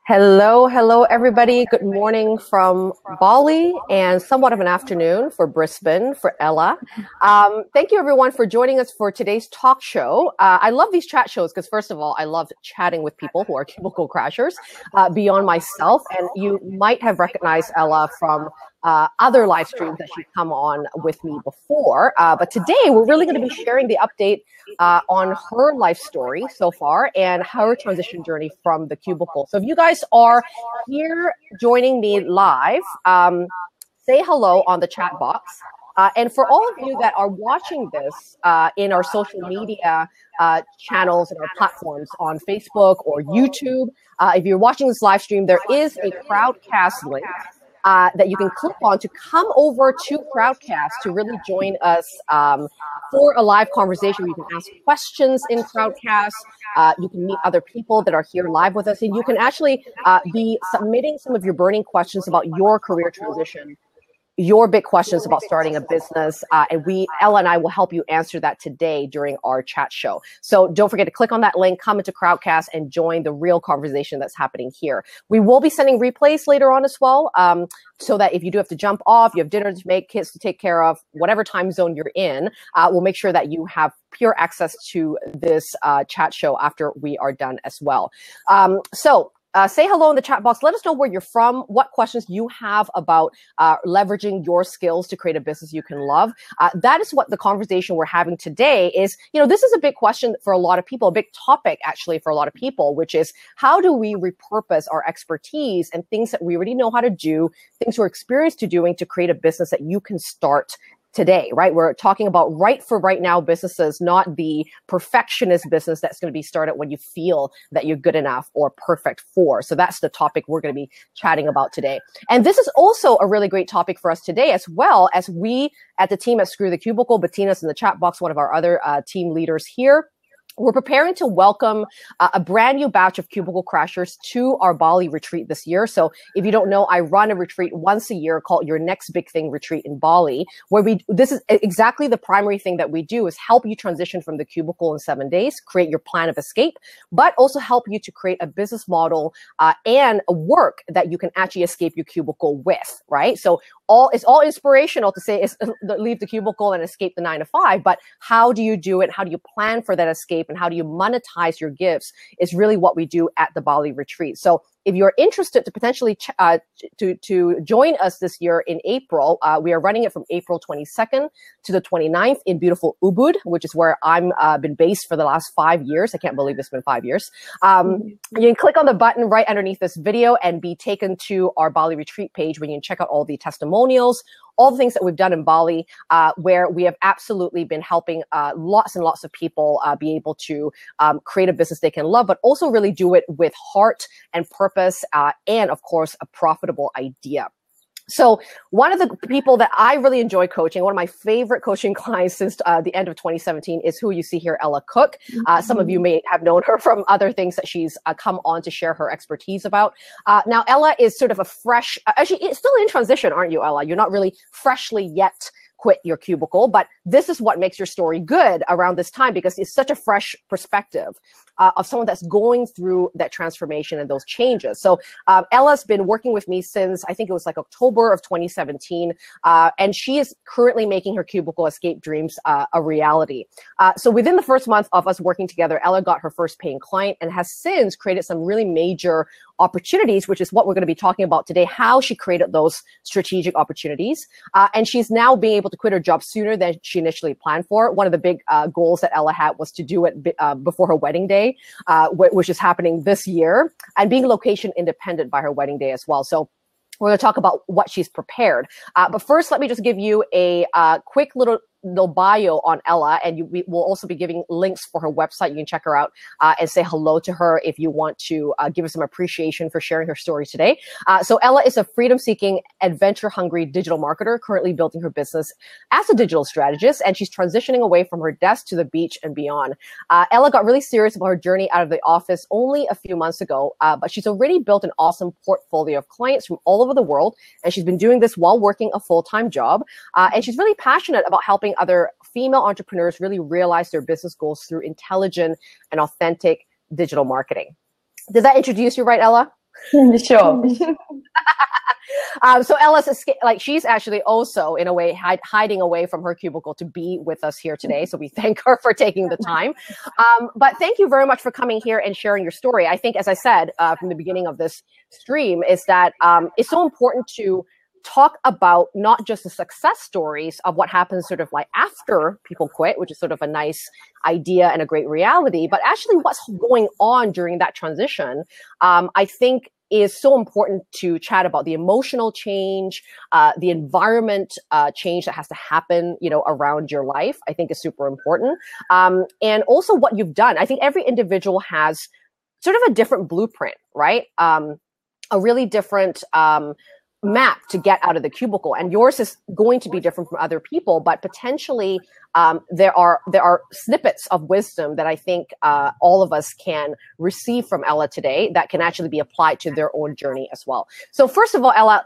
Hello, everybody. Good morning from Bali and somewhat of an afternoon for Brisbane, for Ella. Thank you, everyone, for joining us for today's talk show. I love these chat shows because, first of all, I love chatting with people who are cubicle crashers beyond myself. And you might have recognized Ella from other live streams that she's come on with me before. But today, we're really going to be sharing the update on her life story so far and her transition journey from the cubicle. So if you guys are here joining me live, say hello on the chat box. And for all of you that are watching this in our social media channels and our platforms on Facebook or YouTube, if you're watching this live stream, there is a Crowdcast link that you can click on to come over to Crowdcast to really join us for a live conversation. You can ask questions in Crowdcast. You can meet other people that are here live with us, and you can actually be submitting some of your burning questions about your career transition, your big questions about starting a business, and Ella and I will help you answer that today during our chat show. So don't forget to click on that link, come into Crowdcast, and join the real conversation that's happening here. We will be sending replays later on as well, so that if you do have to jump off, you have dinner to make, kids to take care of, whatever time zone you're in, we'll make sure that you have pure access to this chat show after we are done as well. Say hello in the chat box. Let us know where you're from, what questions you have about leveraging your skills to create a business you can love. That is what the conversation we're having today is. You know, this is a big question for a lot of people, a big topic actually for a lot of people, which is how do we repurpose our expertise and things that we already know how to do, things we're experienced to doing to create a business that you can start today, right? We're talking about right for right now businesses, not the perfectionist business that's going to be started when you feel that you're good enough or perfect for. So that's the topic we're going to be chatting about today. And this is also a really great topic for us today, as well as we at the team at Screw the Cubicle, Bettina's in the chat box, one of our other team leaders here. We're preparing to welcome a brand new batch of cubicle crashers to our Bali retreat this year. So if you don't know, I run a retreat once a year called Your Next Big Thing Retreat in Bali, where this is exactly the primary thing that we do is help you transition from the cubicle in 7 days, create your plan of escape, but also help you to create a business model and a work that you can actually escape your cubicle with, right? So it's all inspirational to say leave the cubicle and escape the 9 to 5, but how do you do it? How do you plan for that escape? And how do you monetize your gifts is really what we do at the Bali retreat. So if you're interested to potentially to join us this year in April, we are running it from April 22nd to the 29th in beautiful Ubud, which is where I'm been based for the last 5 years. I can't believe it's been 5 years. You can click on the button right underneath this video and be taken to our Bali retreat page where you can check out all the testimonials, all the things that we've done in Bali, where we have absolutely been helping lots and lots of people be able to create a business they can love, but also really do it with heart and purpose, and of course, a profitable idea. So one of the people that I really enjoy coaching, one of my favorite coaching clients since the end of 2017 is who you see here, Ella Cooke. Some of you may have known her from other things that she's come on to share her expertise about. Now, Ella is sort of a fresh, actually, it's still in transition, aren't you, Ella? You're not really freshly yet quit your cubicle, but this is what makes your story good around this time because it's such a fresh perspective of someone that's going through that transformation and those changes. So Ella's been working with me since I think it was like October of 2017, and she is currently making her cubicle escape dreams a reality. So within the first month of us working together, Ella got her first paying client and has since created some really major opportunities, which is what we're going to be talking about today, how she created those strategic opportunities. And she's now being able to quit her job sooner than she initially planned for. One of the big goals that Ella had was to do it before her wedding day, which is happening this year, and being location independent by her wedding day as well. So we're going to talk about what she's prepared. But first, let me just give you a quick little bio on Ella, and we will also be giving links for her website. You can check her out and say hello to her if you want to give her some appreciation for sharing her story today. So Ella is a freedom-seeking, adventure-hungry digital marketer currently building her business as a digital strategist, and she's transitioning away from her desk to the beach and beyond. Ella got really serious about her journey out of the office only a few months ago, but she's already built an awesome portfolio of clients from all over the world, and she's been doing this while working a full-time job, and she's really passionate about helping other female entrepreneurs really realize their business goals through intelligent and authentic digital marketing. Did that introduce you right, Ella? Sure. So Ella's like, she's actually also in a way hiding away from her cubicle to be with us here today. So we thank her for taking the time. But thank you very much for coming here and sharing your story. I think, as I said from the beginning of this stream, is that it's so important to talk about not just the success stories of what happens sort of like after people quit, which is sort of a nice idea and a great reality, but actually what's going on during that transition. I think is so important to chat about the emotional change, the environment change that has to happen, around your life. I think is super important. And also what you've done. I think every individual has sort of a different blueprint, right? A really different map to get out of the cubicle, and yours is going to be different from other people, but potentially there are snippets of wisdom that I think all of us can receive from Ella today that can actually be applied to their own journey as well. So first of all, Ella,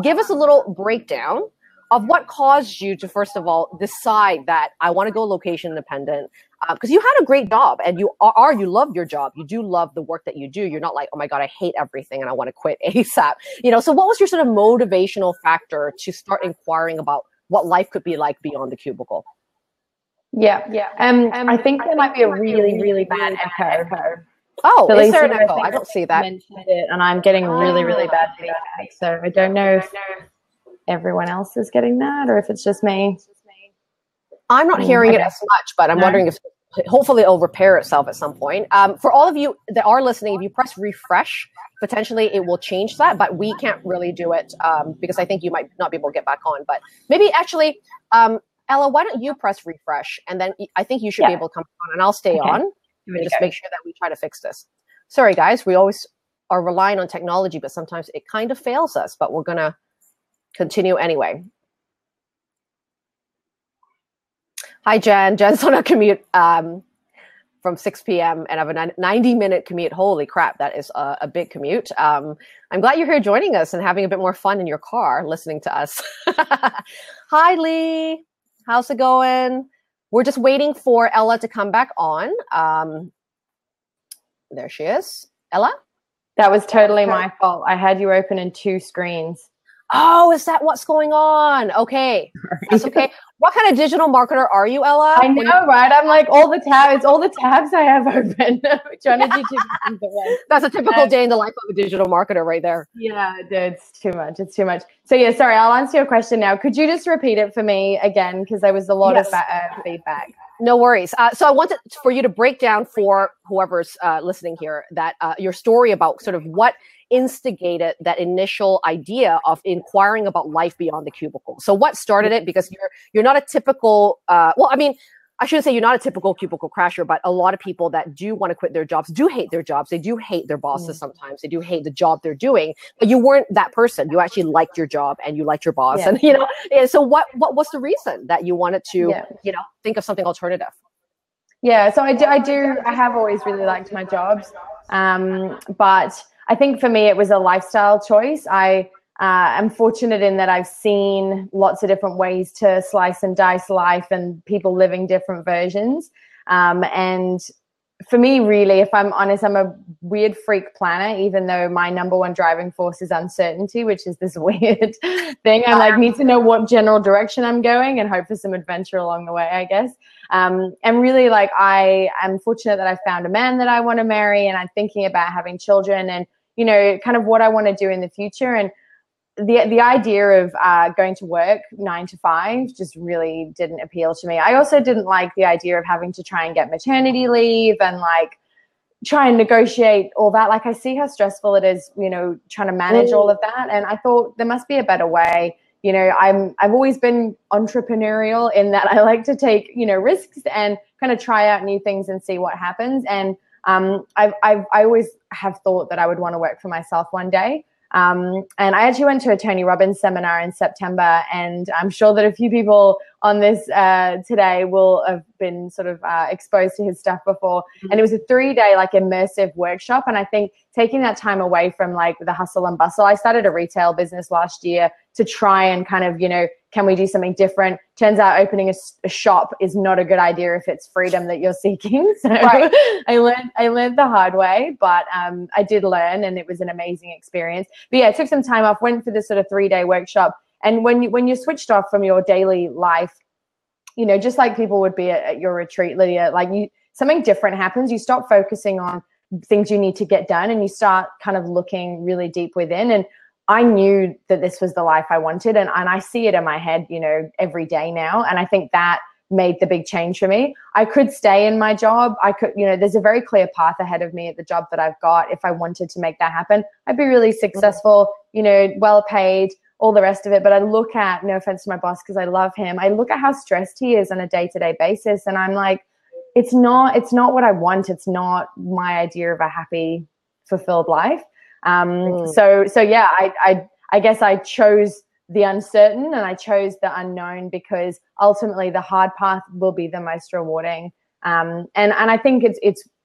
give us a little breakdown of what caused you to, first of all, decide that I want to go location independent, because you had a great job and you love your job. You do love the work that you do. You're not like, oh my God, I hate everything and I want to quit ASAP. So what was your sort of motivational factor to start inquiring about what life could be like beyond the cubicle? Yeah. I think there might be a really, really bad echo. Oh, so is there an echo? I don't see that. Mentioned it, and I'm getting really, really bad feedback. So I don't know if everyone else is getting that or if it's just me. I'm not hearing it as much, but I'm wondering if hopefully it'll repair itself at some point. For all of you that are listening, if you press refresh, potentially it will change that, but we can't really do it because I think you might not be able to get back on. But maybe actually, Ella, why don't you press refresh? And then I think you should be able to come on, and I'll stay on and just make sure that we try to fix this. Sorry, guys. We always are relying on technology, but sometimes it kind of fails us, but we're going to continue anyway. Hi, Jen. Jen's on a commute from 6 p.m. and I have a 90-minute commute. Holy crap, that is a big commute. I'm glad you're here joining us and having a bit more fun in your car listening to us. Hi, Lee. How's it going? We're just waiting for Ella to come back on. There she is. Ella? That was totally my fault. I had you open in two screens. Oh, is that what's going on? Okay. That's okay. What kind of digital marketer are you, Ella? I know, right? I'm like all the tabs I have open. Trying to do two things at once. That's a typical day in the life of a digital marketer right there. Yeah, it's too much. It's too much. So yeah, sorry, I'll answer your question now. Could you just repeat it for me again? Because there was a lot of feedback. No worries. So I wanted for you to break down for whoever's listening here that your story about sort of what instigated that initial idea of inquiring about life beyond the cubicle. So what started it? Because you're not a typical, I shouldn't say you're not a typical cubicle crasher, but a lot of people that do want to quit their jobs do hate their jobs. They do hate their bosses sometimes. They do hate the job they're doing, but you weren't that person. You actually liked your job and you liked your boss. Yeah. And, so what was the reason that you wanted to, think of something alternative? Yeah, so I have always really liked my jobs. But I think for me, it was a lifestyle choice. I'm fortunate in that I've seen lots of different ways to slice and dice life and people living different versions. And for me, really, if I'm honest, I'm a weird freak planner, even though my number one driving force is uncertainty, which is this weird thing. I need to know what general direction I'm going and hope for some adventure along the way, I guess. And really, I am fortunate that I found a man that I want to marry, and I'm thinking about having children and, kind of what I want to do in the future. And the idea of going to work 9 to 5 just really didn't appeal to me. I also didn't like the idea of having to try and get maternity leave and try and negotiate all that. I see how stressful it is, trying to manage all of that. And I thought there must be a better way. I've always been entrepreneurial in that I like to take, risks and kind of try out new things and see what happens. And I always have thought that I would want to work for myself one day. And I actually went to a Tony Robbins seminar in September, and I'm sure that a few people on this today will have been sort of exposed to his stuff before. And it was a 3-day like immersive workshop. And I think taking that time away from like the hustle and bustle, I started a retail business last year to try and kind of, can we do something different? Turns out opening a shop is not a good idea if it's freedom that you're seeking. So right. I learned the hard way, but I did learn, and it was an amazing experience. But yeah, I took some time off, went for this sort of 3-day workshop. And when you're switched off from your daily life, just like people would be at your retreat, Lydia, like something different happens. You stop focusing on things you need to get done, and you start kind of looking really deep within. And I knew that this was the life I wanted, and I see it in my head, every day now. And I think that made the big change for me. I could stay in my job. I could, there's a very clear path ahead of me at the job that I've got. If I wanted to make that happen, I'd be really successful, well paid, all the rest of it. But I look at, no offense to my boss, because I love him, I look at how stressed he is on a day-to-day basis. And I'm like, it's not what I want. It's not my idea of a happy, fulfilled life. So yeah, I guess I chose the uncertain and I chose the unknown, because ultimately the hard path will be the most rewarding. And I think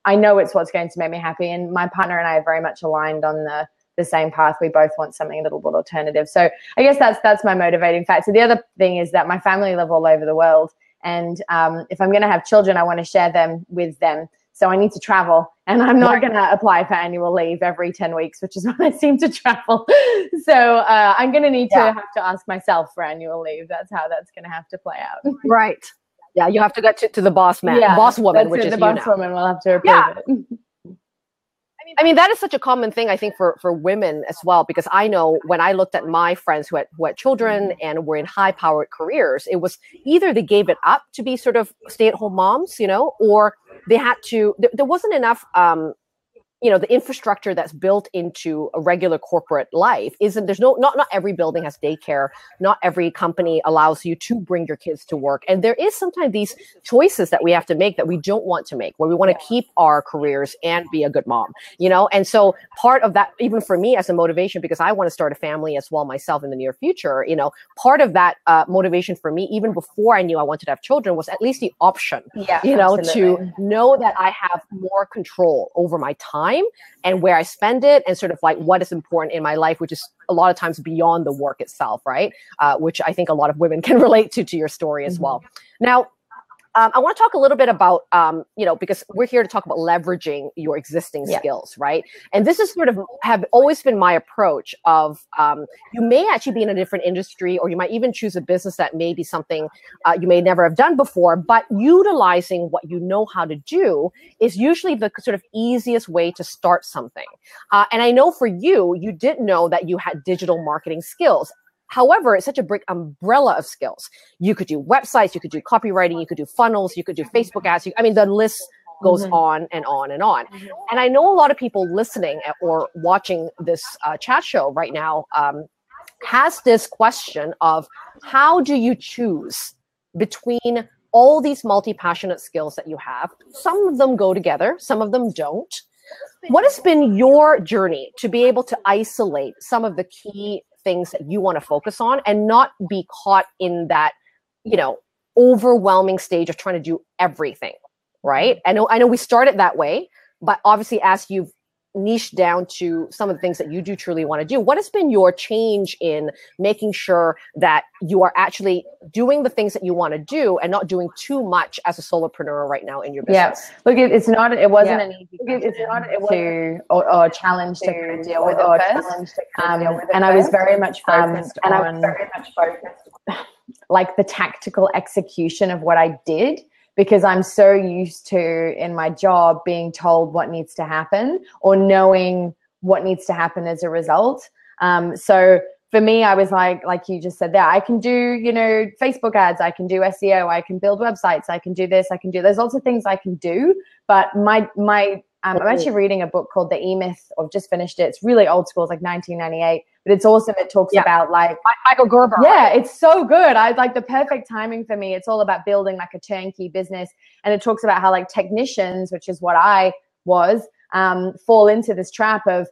I know it's what's going to make me happy. And my partner and I are very much aligned on the same path. We both want something a little bit alternative. So I guess that's my motivating factor. The other thing is that my family live all over the world. And if I'm going to have children, I want to share them with them. So I need to travel, and I'm not going to apply for annual leave every 10 weeks, which is when I seem to travel. So I'm going to need to have to ask myself for annual leave. That's how that's going to have to play out. Right. Yeah, you have to get to the boss man, boss woman, which is the boss woman will have to approve it. I mean, that is such a common thing, I think, for women as well, because I know when I looked at my friends who had children and were in high-powered careers, it was either they gave it up to be sort of stay-at-home moms, or they had to, there wasn't enough, the infrastructure that's built into a regular corporate life not every building has daycare. Not every company allows you to bring your kids to work. And there is sometimes these choices that we have to make that we don't want to make, where we want to keep our careers and be a good mom, And so part of that, even for me as a motivation, because I want to start a family as well myself in the near future, part of that motivation for me, even before I knew I wanted to have children, was at least the option, to know that I have more control over my time and where I spend it, and sort of like what is important in my life, which is a lot of times beyond the work itself, right? Which I think a lot of women can relate to your story as well. Now, I want to talk a little bit about, because we're here to talk about leveraging your existing skills, right? And this is sort of have always been my approach of, you may actually be in a different industry, or you might even choose a business that may be something you may never have done before, but utilizing what you know how to do is usually the sort of easiest way to start something. And I know for you, you didn't know that you had digital marketing skills. However, it's such a big umbrella of skills. You could do websites, you could do copywriting, you could do funnels, you could do Facebook ads. The list goes on and on and on. And I know a lot of people listening or watching this chat show right now has this question of, how do you choose between all these multi-passionate skills that you have? Some of them go together, some of them don't. What has been your journey to be able to isolate some of the key things that you want to focus on and not be caught in that, overwhelming stage of trying to do everything, right? I know we started that way, but obviously as you've niched down to some of the things that you do truly want to do, what has been your change in making sure that you are actually doing the things that you want to do and not doing too much as a solopreneur right now in your business? Yeah. Look, it wasn't an easy or challenge to kind of deal with at first. And I was very much focused on like the tactical execution of what I did, because I'm so used to, in my job, being told what needs to happen or knowing what needs to happen as a result. So for me, I was like you just said there, I can do, Facebook ads, I can do SEO, I can build websites, I can do this, I can do, there's lots of things I can do. But I'm actually reading a book called The E-Myth. I've just finished it. It's really old school. It's like 1998, but it's awesome. It talks about like Michael Gerber. Yeah, it's so good. I like the perfect timing for me. It's all about building like a turnkey business. And it talks about how like technicians, which is what I was, fall into this trap of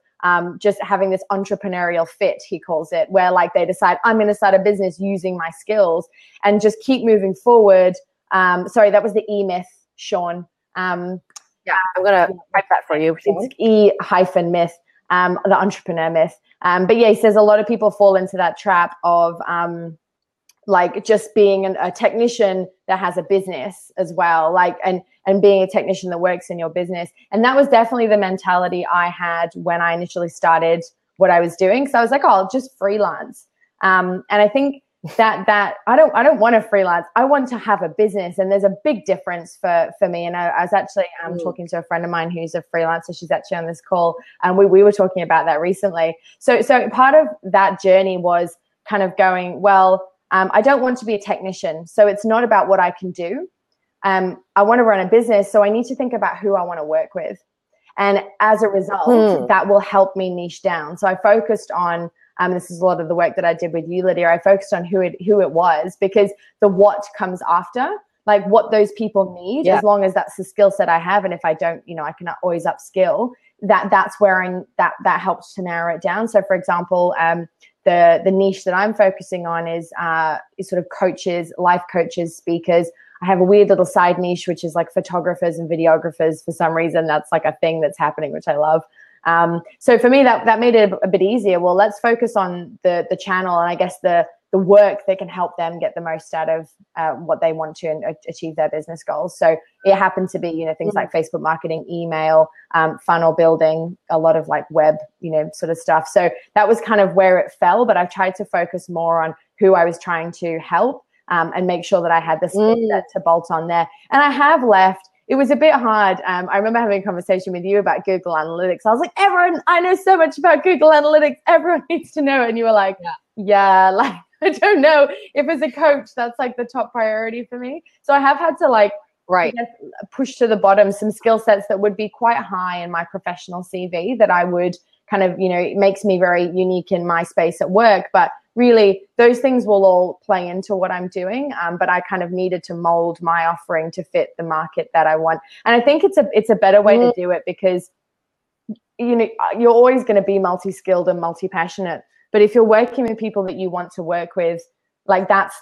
just having this entrepreneurial fit, he calls it, where like they decide, I'm going to start a business using my skills and just keep moving forward. Sorry, that was the E-myth, Sean. Yeah, I'm going to type that for you, Sean. It's E-myth, the entrepreneur myth. But yeah, he says a lot of people fall into that trap of like just being a technician that has a business as well, like and being a technician that works in your business. And that was definitely the mentality I had when I initially started what I was doing. So I was like, oh, I'll just freelance. And I think that I don't want to freelance. I want to have a business, and there's a big difference for me. And I was actually talking to a friend of mine who's a freelancer. She's actually on this call, and we were talking about that recently. So part of that journey was kind of going, well, I don't want to be a technician, so it's not about what I can do. I want to run a business, so I need to think about who I want to work with. And as a result, that will help me niche down. So I focused on, this is a lot of the work that I did with you, Lydia. I focused on who it was, because the what comes after, like what those people need, as long as that's the skill set I have. And if I don't, I can always upskill. That's where that helps to narrow it down. So for example, the niche that I'm focusing on is sort of coaches, life coaches, speakers. I have a weird little side niche, which is like photographers and videographers. For some reason, that's like a thing that's happening, which I love. So for me, that made it a bit easier. Well, let's focus on the channel, and I guess the work that can help them get the most out of what they want to and achieve their business goals. So it happened to be, things like Facebook marketing, email, funnel building, a lot of like web, sort of stuff. So that was kind of where it fell, but I've tried to focus more on who I was trying to help and make sure that I had the skill set to bolt on there. And I have left. It was a bit hard. I remember having a conversation with you about Google Analytics. I was like, everyone, I know so much about Google Analytics. Everyone needs to know it. And you were like, yeah, like, I don't know if as a coach, that's like the top priority for me. So I have had to like push to the bottom some skill sets that would be quite high in my professional CV that I would kind of, it makes me very unique in my space at work. But really, those things will all play into what I'm doing. But I kind of needed to mold my offering to fit the market that I want. And I think it's a better way to do it, because, you're always going to be multi-skilled and multi-passionate. But if you're working with people that you want to work with, like that's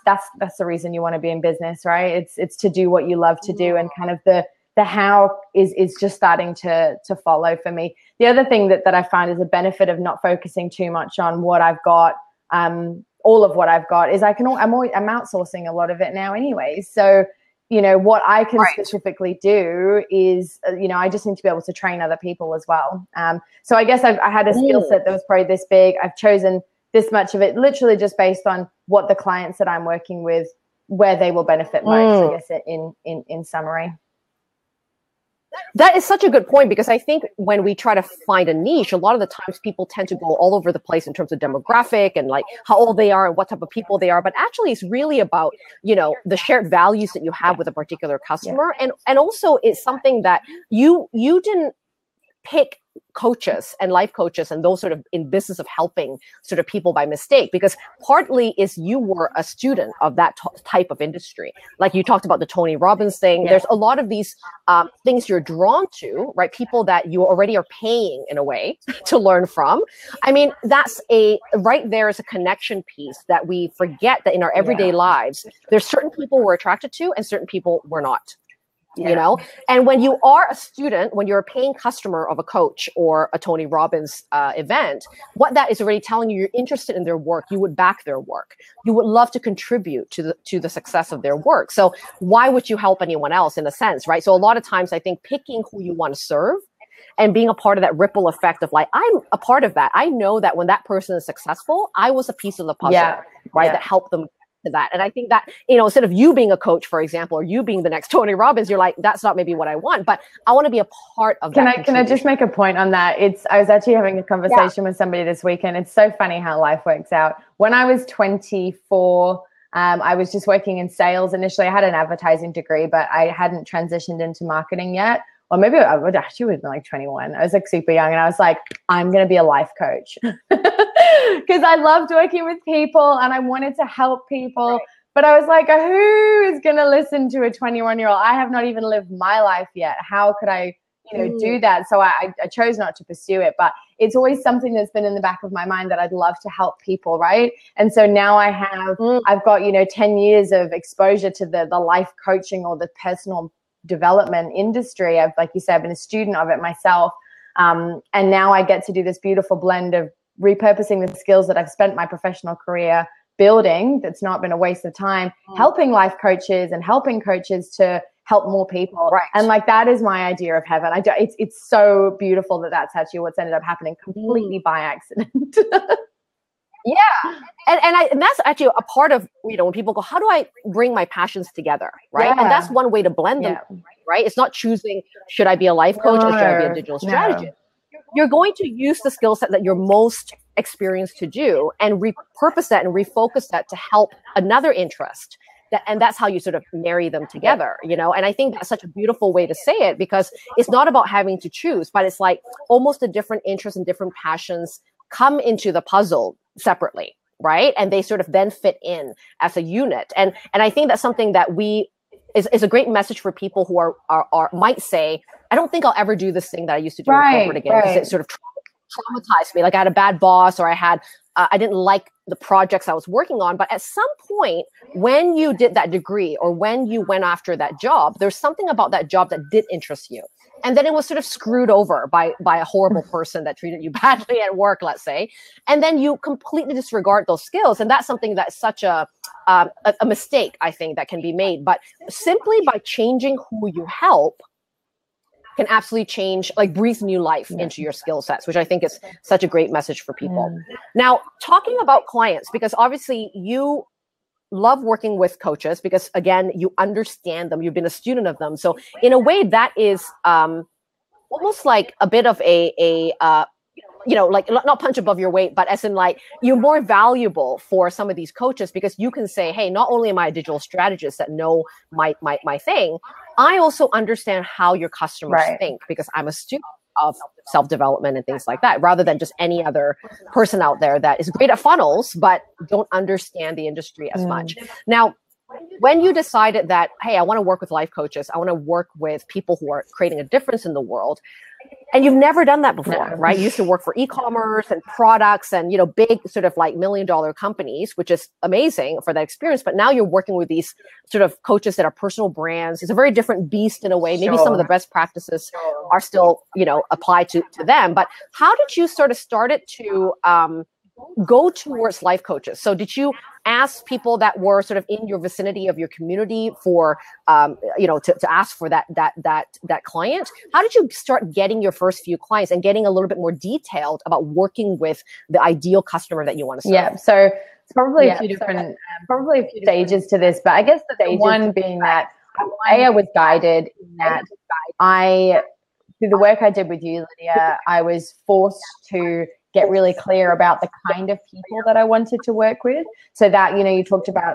the reason you want to be in business, right? It's to do what you love to do, and kind of the how is just starting to follow for me. The other thing that I find is a benefit of not focusing too much on what I've got, all of what I've got, is I'm outsourcing a lot of it now anyways. So, what I can specifically do is, I just need to be able to train other people as well. So I guess I had a skill set that was probably this big. I've chosen this much of it, literally just based on what the clients that I'm working with, where they will benefit most, I guess, in summary. That is such a good point, because I think when we try to find a niche, a lot of the times people tend to go all over the place in terms of demographic and like how old they are and what type of people they are. But actually, it's really about, the shared values that you have with a particular customer. And also it's something that you didn't pick coaches and life coaches and those sort of in business of helping sort of people by mistake, because partly is you were a student of that type of industry. Like you talked about the Tony Robbins thing. There's a lot of these things you're drawn to, right? People that you already are paying in a way to learn from. I mean, that's right there is a connection piece that we forget that in our everyday lives, there's certain people we're attracted to and certain people we're not. And when you are a student, when you're a paying customer of a coach or a Tony Robbins event, what that is already telling you, you're interested in their work. You would back their work. You would love to contribute to the success of their work. So why would you help anyone else, in a sense, right? So a lot of times I think picking who you want to serve and being a part of that ripple effect of like, I'm a part of that. I know that when that person is successful, I was a piece of the puzzle, right? That helped them to that. And I think that, instead of you being a coach, for example, or you being the next Tony Robbins, you're like, that's not maybe what I want, but I want to be a part of that. Can I just make a point on that? I was actually having a conversation with somebody this weekend. It's so funny how life works out. When I was 24, I was just working in sales. Initially, I had an advertising degree, but I hadn't transitioned into marketing yet. Or maybe I would actually have been like 21. I was like super young, and I was like, I'm going to be a life coach because I loved working with people and I wanted to help people. But I was like, who is going to listen to a 21-year-old? I have not even lived my life yet. How could I do that. So I chose not to pursue it, but it's always something that's been in the back of my mind that I'd love to help people, right? And so now I've got 10 years of exposure to the life coaching or the personal development industry. Like you said, I've been a student of it myself, and now I get to do this beautiful blend of repurposing the skills that I've spent my professional career building. That's not been a waste of time, helping life coaches and helping coaches to help more people. Right. And like, that is my idea of heaven. It's so beautiful that that's actually what's ended up happening completely by accident. Yeah. And that's actually a part of, when people go, how do I bring my passions together? Right. Yeah. And that's one way to blend them. Right. It's not choosing, should I be a life coach or should I be a digital strategist? You're going to use the skill set that you're most experienced to do and repurpose that and refocus that to help another interest. And that's how you sort of marry them together, and I think that's such a beautiful way to say it, because it's not about having to choose, but it's like almost a different interest and different passions come into the puzzle separately, right? And they sort of then fit in as a unit. And I think that's something that is a great message for people who are might say, I don't think I'll ever do this thing that I used to do in corporate again, because it sort of traumatized me. Like I had a bad boss, or I didn't like the projects I was working on. But at some point, when you did that degree or when you went after that job, there's something about that job that did interest you. And then it was sort of screwed over by a horrible person that treated you badly at work, let's say. And then you completely disregard those skills. And that's something that's such a mistake, I think, that can be made. But simply by changing who you help can absolutely change, like breathe new life into your skill sets, which I think is such a great message for people. Now, talking about clients, because obviously you love working with coaches because, again, you understand them. You've been a student of them. So in a way, that is almost like a bit of like not punch above your weight, but as in like you're more valuable for some of these coaches because you can say, hey, not only am I a digital strategist that know my thing, I also understand how your customers think because I'm a student of self-development and things like that, rather than just any other person out there that is great at funnels, but don't understand the industry as much. Now, when you decided that, hey, I want to work with life coaches, I want to work with people who are creating a difference in the world, and you've never done that before, right? You used to work for e-commerce and products and, big sort of like $1 million companies, which is amazing for that experience. But now you're working with these sort of coaches that are personal brands. It's a very different beast in a way. Maybe some of the best practices are still, applied to them. But how did you sort of start it to go towards life coaches? So did you ask people that were sort of in your vicinity of your community for, to ask for that client? How did you start getting your first few clients and getting a little bit more detailed about working with the ideal customer that you want to serve? Yeah, so it's probably a few different, stages to this, but I guess the one being that I was guided in that through the work I did with you, Lydia, I was forced to get really clear about the kind of people that I wanted to work with. So that, you talked about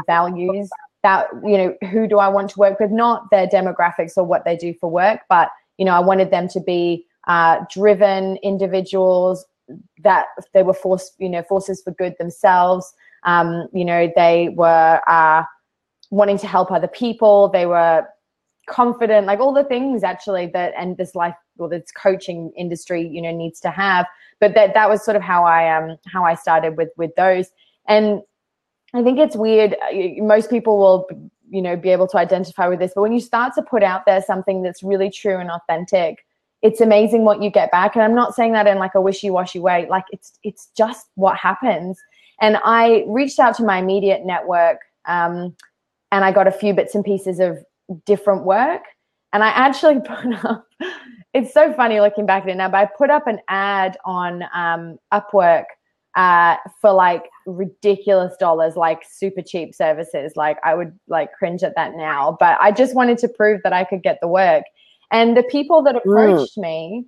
values, that, who do I want to work with? Not their demographics or what they do for work, but, I wanted them to be driven individuals, that they were forces for good themselves. They were wanting to help other people. They were confident, like all the things actually and this life or this coaching industry, needs to have. But that was sort of how I started with those. And I think it's weird. Most people will, be able to identify with this. But when you start to put out there something that's really true and authentic, it's amazing what you get back. And I'm not saying that in like a wishy-washy way. Like it's just what happens. And I reached out to my immediate network, and I got a few bits and pieces of different work. And I actually put up, it's so funny looking back at it now, but I put up an ad on Upwork for like ridiculous dollars, like super cheap services. Like I would like cringe at that now, but I just wanted to prove that I could get the work. And the people that approached me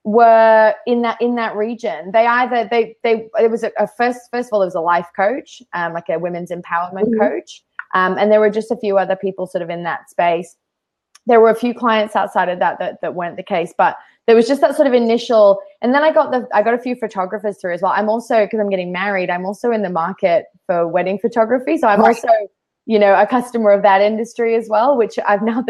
were in that region. It was first of all, it was a life coach, like a women's empowerment coach. And there were just a few other people sort of in that space. There were a few clients outside of that weren't the case, but there was just that sort of initial. And then I got a few photographers through as well. I'm also, because I'm getting married, I'm also in the market for wedding photography. So I'm also a customer of that industry as well, which I've now,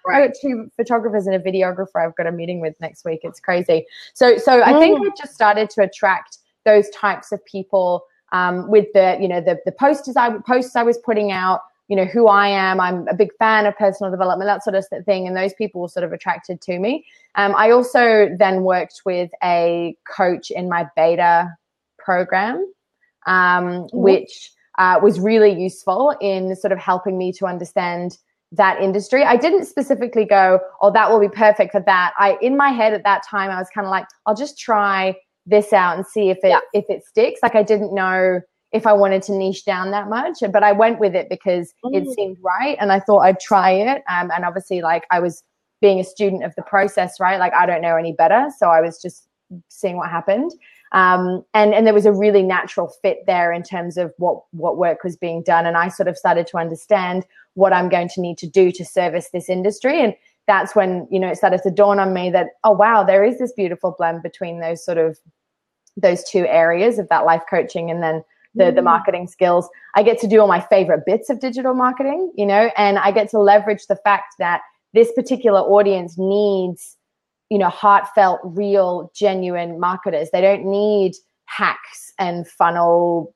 I got 2 photographers and a videographer I've got a meeting with next week. It's crazy. So I think I just started to attract those types of people with the posts I was putting out, who I am. I'm a big fan of personal development, that sort of thing. And those people were sort of attracted to me. I also then worked with a coach in my beta program, which was really useful in sort of helping me to understand that industry. I didn't specifically go, oh, that will be perfect for that. In my head at that time, I was kind of like, I'll just try this out and see if it sticks. Like, I didn't know if I wanted to niche down that much, but I went with it because it seemed right. And I thought I'd try it. And obviously, like, I was being a student of the process, right? Like, I don't know any better. So I was just seeing what happened. And there was a really natural fit there in terms of what work was being done. And I sort of started to understand what I'm going to need to do to service this industry. And that's when, it started to dawn on me that, oh, wow, there is this beautiful blend between those 2 areas of that life coaching and then the marketing skills. I get to do all my favorite bits of digital marketing, and I get to leverage the fact that this particular audience needs, heartfelt, real, genuine marketers. They don't need hacks and funnel,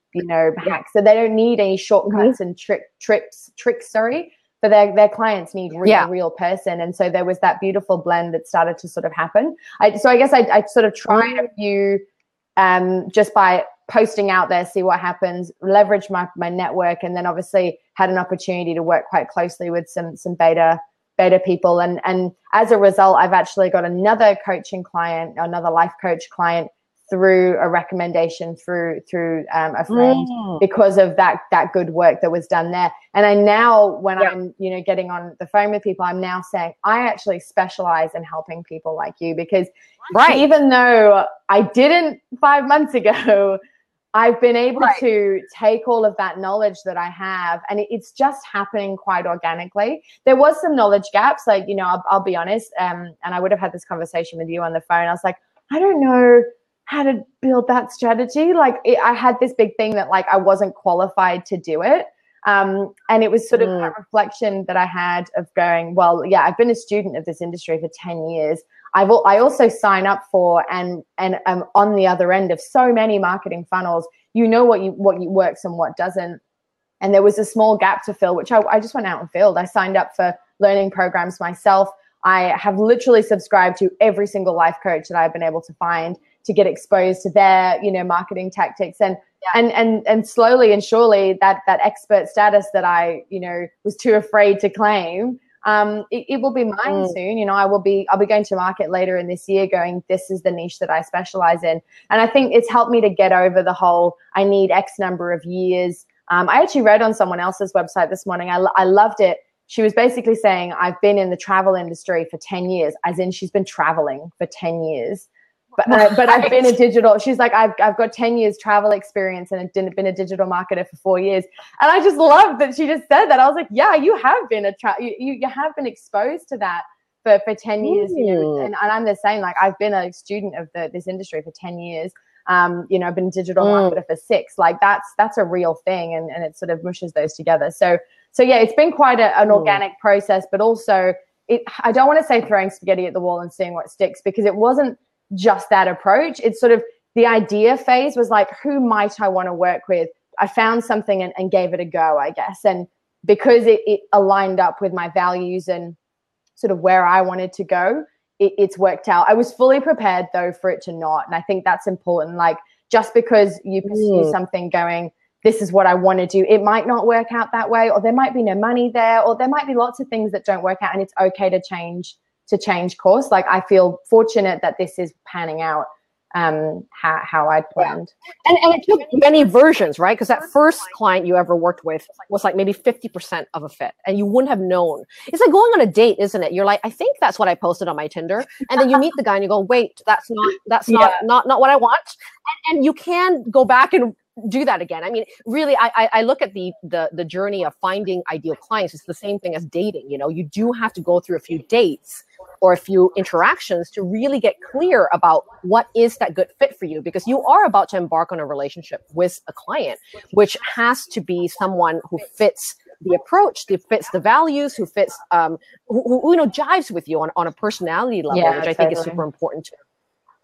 hacks. So they don't need any shortcuts and tricks, but their clients need a real person. And so there was that beautiful blend that started to sort of happen. So I guess I sort of tried a few, just by posting out there, see what happens, leverage my network, and then obviously had an opportunity to work quite closely with some beta people. And as a result, I've actually got another coaching client, another life coach client, through a recommendation through a friend because of that good work that was done there. And I now, when I'm getting on the phone with people, I'm now saying I actually specialize in helping people like you, because even though I didn't 5 months ago, I've been able to take all of that knowledge that I have, and it's just happening quite organically. There was some knowledge gaps, like, I'll be honest, and I would have had this conversation with you on the phone. I was like, I don't know how to build that strategy. Like, I had this big thing that, like, I wasn't qualified to do it. And it was sort of a reflection that I had of going, well, yeah, I've been a student of this industry for 10 years. I also sign up for and I'm on the other end of so many marketing funnels. What works and what doesn't. And there was a small gap to fill, which I just went out and filled. I signed up for learning programs myself. I have literally subscribed to every single life coach that I've been able to find to get exposed to their, marketing tactics. And slowly and surely that expert status that I, was too afraid to claim, it will be mine soon. I'll be going to market later in this year going, this is the niche that I specialize in. And I think it's helped me to get over the whole, I need X number of years. I actually read on someone else's website this morning. I loved it. She was basically saying, I've been in the travel industry for 10 years, as in she's been traveling for 10 years. But I've been a digital, she's like, I've got 10 years travel experience and been a digital marketer for 4 years. And I just love that she just said that. I was like, yeah, you have been you have been exposed to that for 10 years. And I'm the same, like, I've been a student of this industry for 10 years. I've been a digital marketer for 6. Like, that's a real thing. And it sort of mushes those together. So yeah, it's been quite an organic process, but also I don't want to say throwing spaghetti at the wall and seeing what sticks, because it wasn't just that approach. It's sort of the idea phase was like, who might I want to work with? I found something and gave it a go, I guess. And because it aligned up with my values and sort of where I wanted to go, it's worked out. I was fully prepared though for it to not. And I think that's important. Like, just because you pursue something going, this is what I want to do, it might not work out that way, or there might be no money there, or there might be lots of things that don't work out, and it's okay to change course. Like, I feel fortunate that this is panning out how I'd planned. And it took many versions, right? Because that first client you ever worked with was like maybe 50% of a fit, and you wouldn't have known. It's like going on a date, isn't it? You're like, I think that's what I posted on my Tinder, and then you meet the guy and you go, wait, that's not what I want. And you can go back and do that again. I mean, really, I look at the journey of finding ideal clients. It's the same thing as dating. You do have to go through a few dates or a few interactions to really get clear about what is that good fit for you, because you are about to embark on a relationship with a client, which has to be someone who fits the approach, who fits the values, who fits, who you know, jives with you on a personality level, which I think is super important to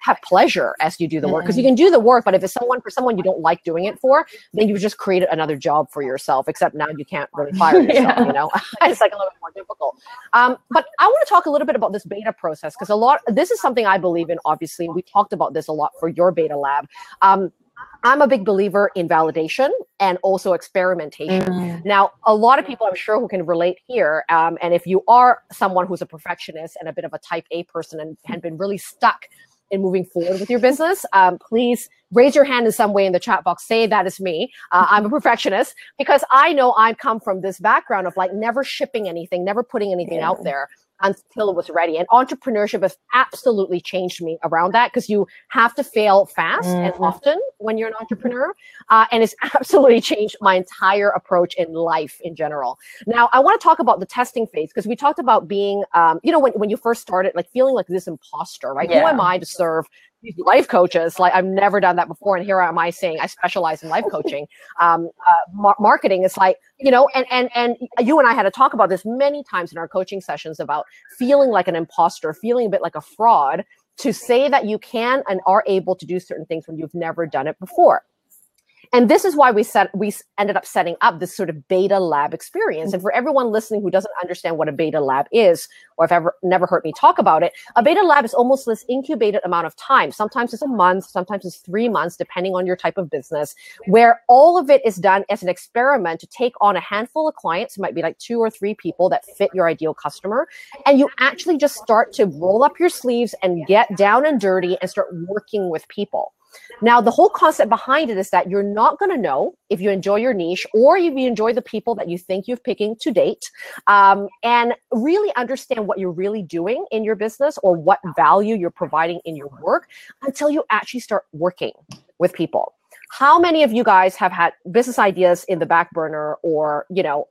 have pleasure as you do the work, because you can do the work, but if it's for someone you don't like doing it for, then you've just created another job for yourself, except now you can't really fire yourself, you know. It's like a little bit more difficult. But I want to talk a little bit about this beta process, because this is something I believe in. Obviously, we talked about this a lot for your beta lab. I'm a big believer in validation and also experimentation. Now, a lot of people I'm sure who can relate here, and if you are someone who's a perfectionist and a bit of a type A person and had been really stuck in moving forward with your business, please raise your hand in some way in the chat box. Say that is me. I'm a perfectionist, because I know I come from this background of like never shipping anything, never putting anything out there until it was ready. And entrepreneurship has absolutely changed me around that, because you have to fail fast and often when you're an entrepreneur. And it's absolutely changed my entire approach in life in general. Now, I want to talk about the testing phase, because we talked about being, you know, when you first started, like feeling like this imposter, right? Who am I to serve these life coaches? Like, I've never done that before. And here am I saying I specialize in life coaching. Marketing is like, you know, and you and I had to talk about this many times in our coaching sessions about feeling like an imposter, feeling a bit like a fraud, to say that you can and are able to do certain things when you've never done it before. And this is why we ended up setting up this sort of beta lab experience. And for everyone listening who doesn't understand what a beta lab is, or have never heard me talk about it, a beta lab is almost this incubated amount of time. Sometimes it's a month, sometimes it's 3 months, depending on your type of business, where all of it is done as an experiment to take on a handful of clients. It might be like 2 or 3 people that fit your ideal customer. And you actually just start to roll up your sleeves and get down and dirty and start working with people. Now, the whole concept behind it is that you're not going to know if you enjoy your niche or if you enjoy the people that you think you've picking to date, and really understand what you're really doing in your business or what value you're providing in your work until you actually start working with people. How many of you guys have had business ideas in the back burner, or, you know,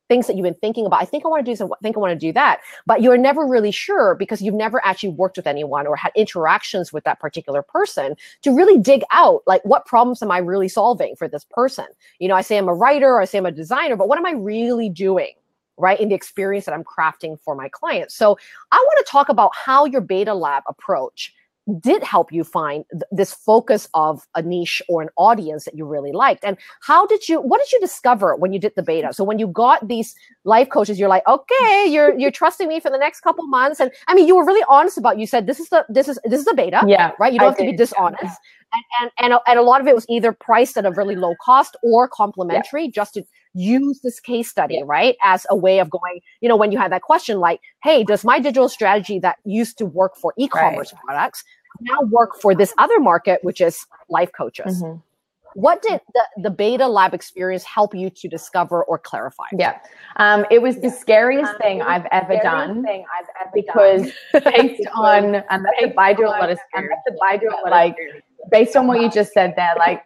things that you've been thinking about? I think I want to do something, I think I want to do that, but you're never really sure because you've never actually worked with anyone or had interactions with that particular person to really dig out, like, what problems am I really solving for this person? You know, I say I'm a writer, or I say I'm a designer, but what am I really doing, right, in the experience that I'm crafting for my clients? So I want to talk about how your beta lab approach did help you find this focus of a niche or an audience that you really liked. And what did you discover when you did the beta? So when you got these life coaches, you're like, okay, you're trusting me for the next couple months. And I mean, you were really honest about, you said, this is the beta, right? You don't have to be dishonest. And a lot of it was either priced at a really low cost or complimentary, just to use this case study, right, as a way of going, you know, when you had that question like, hey, does my digital strategy that used to work for e-commerce products now work for this other market, which is life coaches? What did the beta lab experience help you to discover or clarify? It was the scariest thing I've ever done, because based on, and I do a lot of like, based on what you just said there, like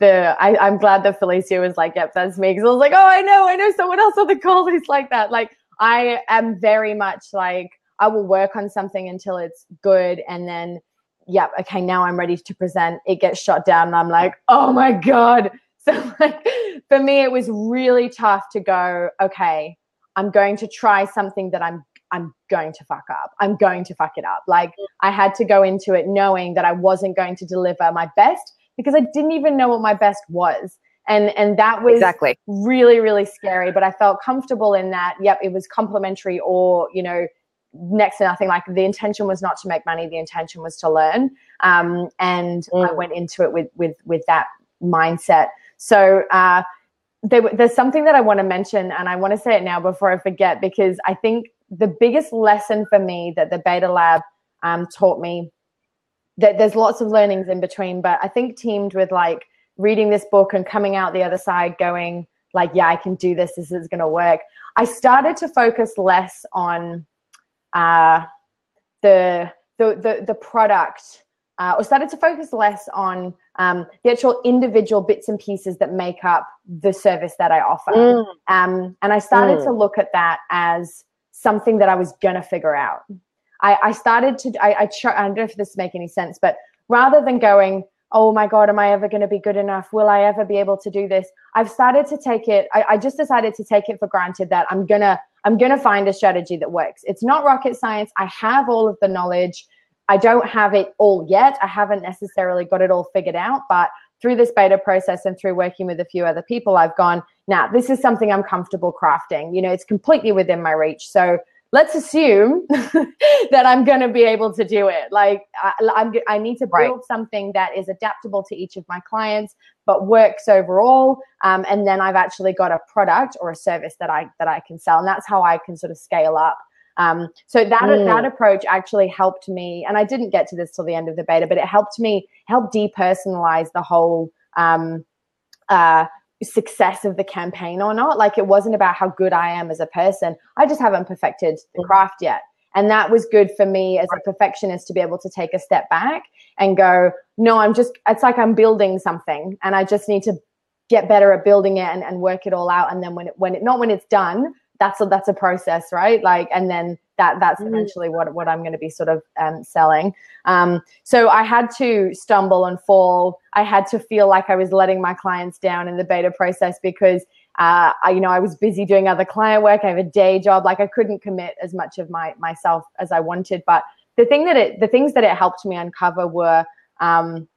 I'm glad that Felicia was like, yep, that's me. Because I was like, oh, I know someone else on the call who's like that. Like, I am very much like, I will work on something until it's good, and then, yep, okay, now I'm ready to present. It gets shot down, and I'm like, oh my God. So like, for me, it was really tough to go, okay, I'm going to try something that I'm going to fuck up. I'm going to fuck it up. Like, I had to go into it knowing that I wasn't going to deliver my best, because I didn't even know what my best was. And that was really, really scary. But I felt comfortable in that, yep, it was complimentary, or, you know, next to nothing. Like, the intention was not to make money. The intention was to learn. And I went into it with that mindset. So there's something that I want to mention, and I want to say it now before I forget, because I think the biggest lesson for me that the beta lab taught me, that there's lots of learnings in between, but I think teamed with like reading this book and coming out the other side going like, yeah, I can do this. This is going to work. I started to focus less on the product, or started to focus less on the actual individual bits and pieces that make up the service that I offer. And I started to look at that as something that I was going to figure out. I don't know if this makes any sense, but rather than going, oh my God, am I ever going to be good enough? Will I ever be able to do this? I've started to take it. I just decided to take it for granted that I'm gonna find a strategy that works. It's not rocket science. I have all of the knowledge. I don't have it all yet. I haven't necessarily got it all figured out, but through this beta process and through working with a few other people, I've gone, now this is something I'm comfortable crafting. It's completely within my reach. So let's assume that I'm going to be able to do it. Like I need to build something that is adaptable to each of my clients, but works overall. And then I've actually got a product or a service that I can sell. And that's how I can sort of scale up. So that approach actually helped me. And I didn't get to this till the end of the beta, but it helped me depersonalize the whole success of the campaign or not. Like, it wasn't about how good I am as a person. I just haven't perfected the craft yet. And that was good for me as a perfectionist to be able to take a step back and go, no, it's like I'm building something and I just need to get better at building it and work it all out. And then when it's done, that's a process, right? Like, and then that's eventually what I'm going to be sort of selling. So I had to stumble and fall. I had to feel like I was letting my clients down in the beta process because I was busy doing other client work. I have a day job. Like, I couldn't commit as much of myself as I wanted. But the things that it helped me uncover were actually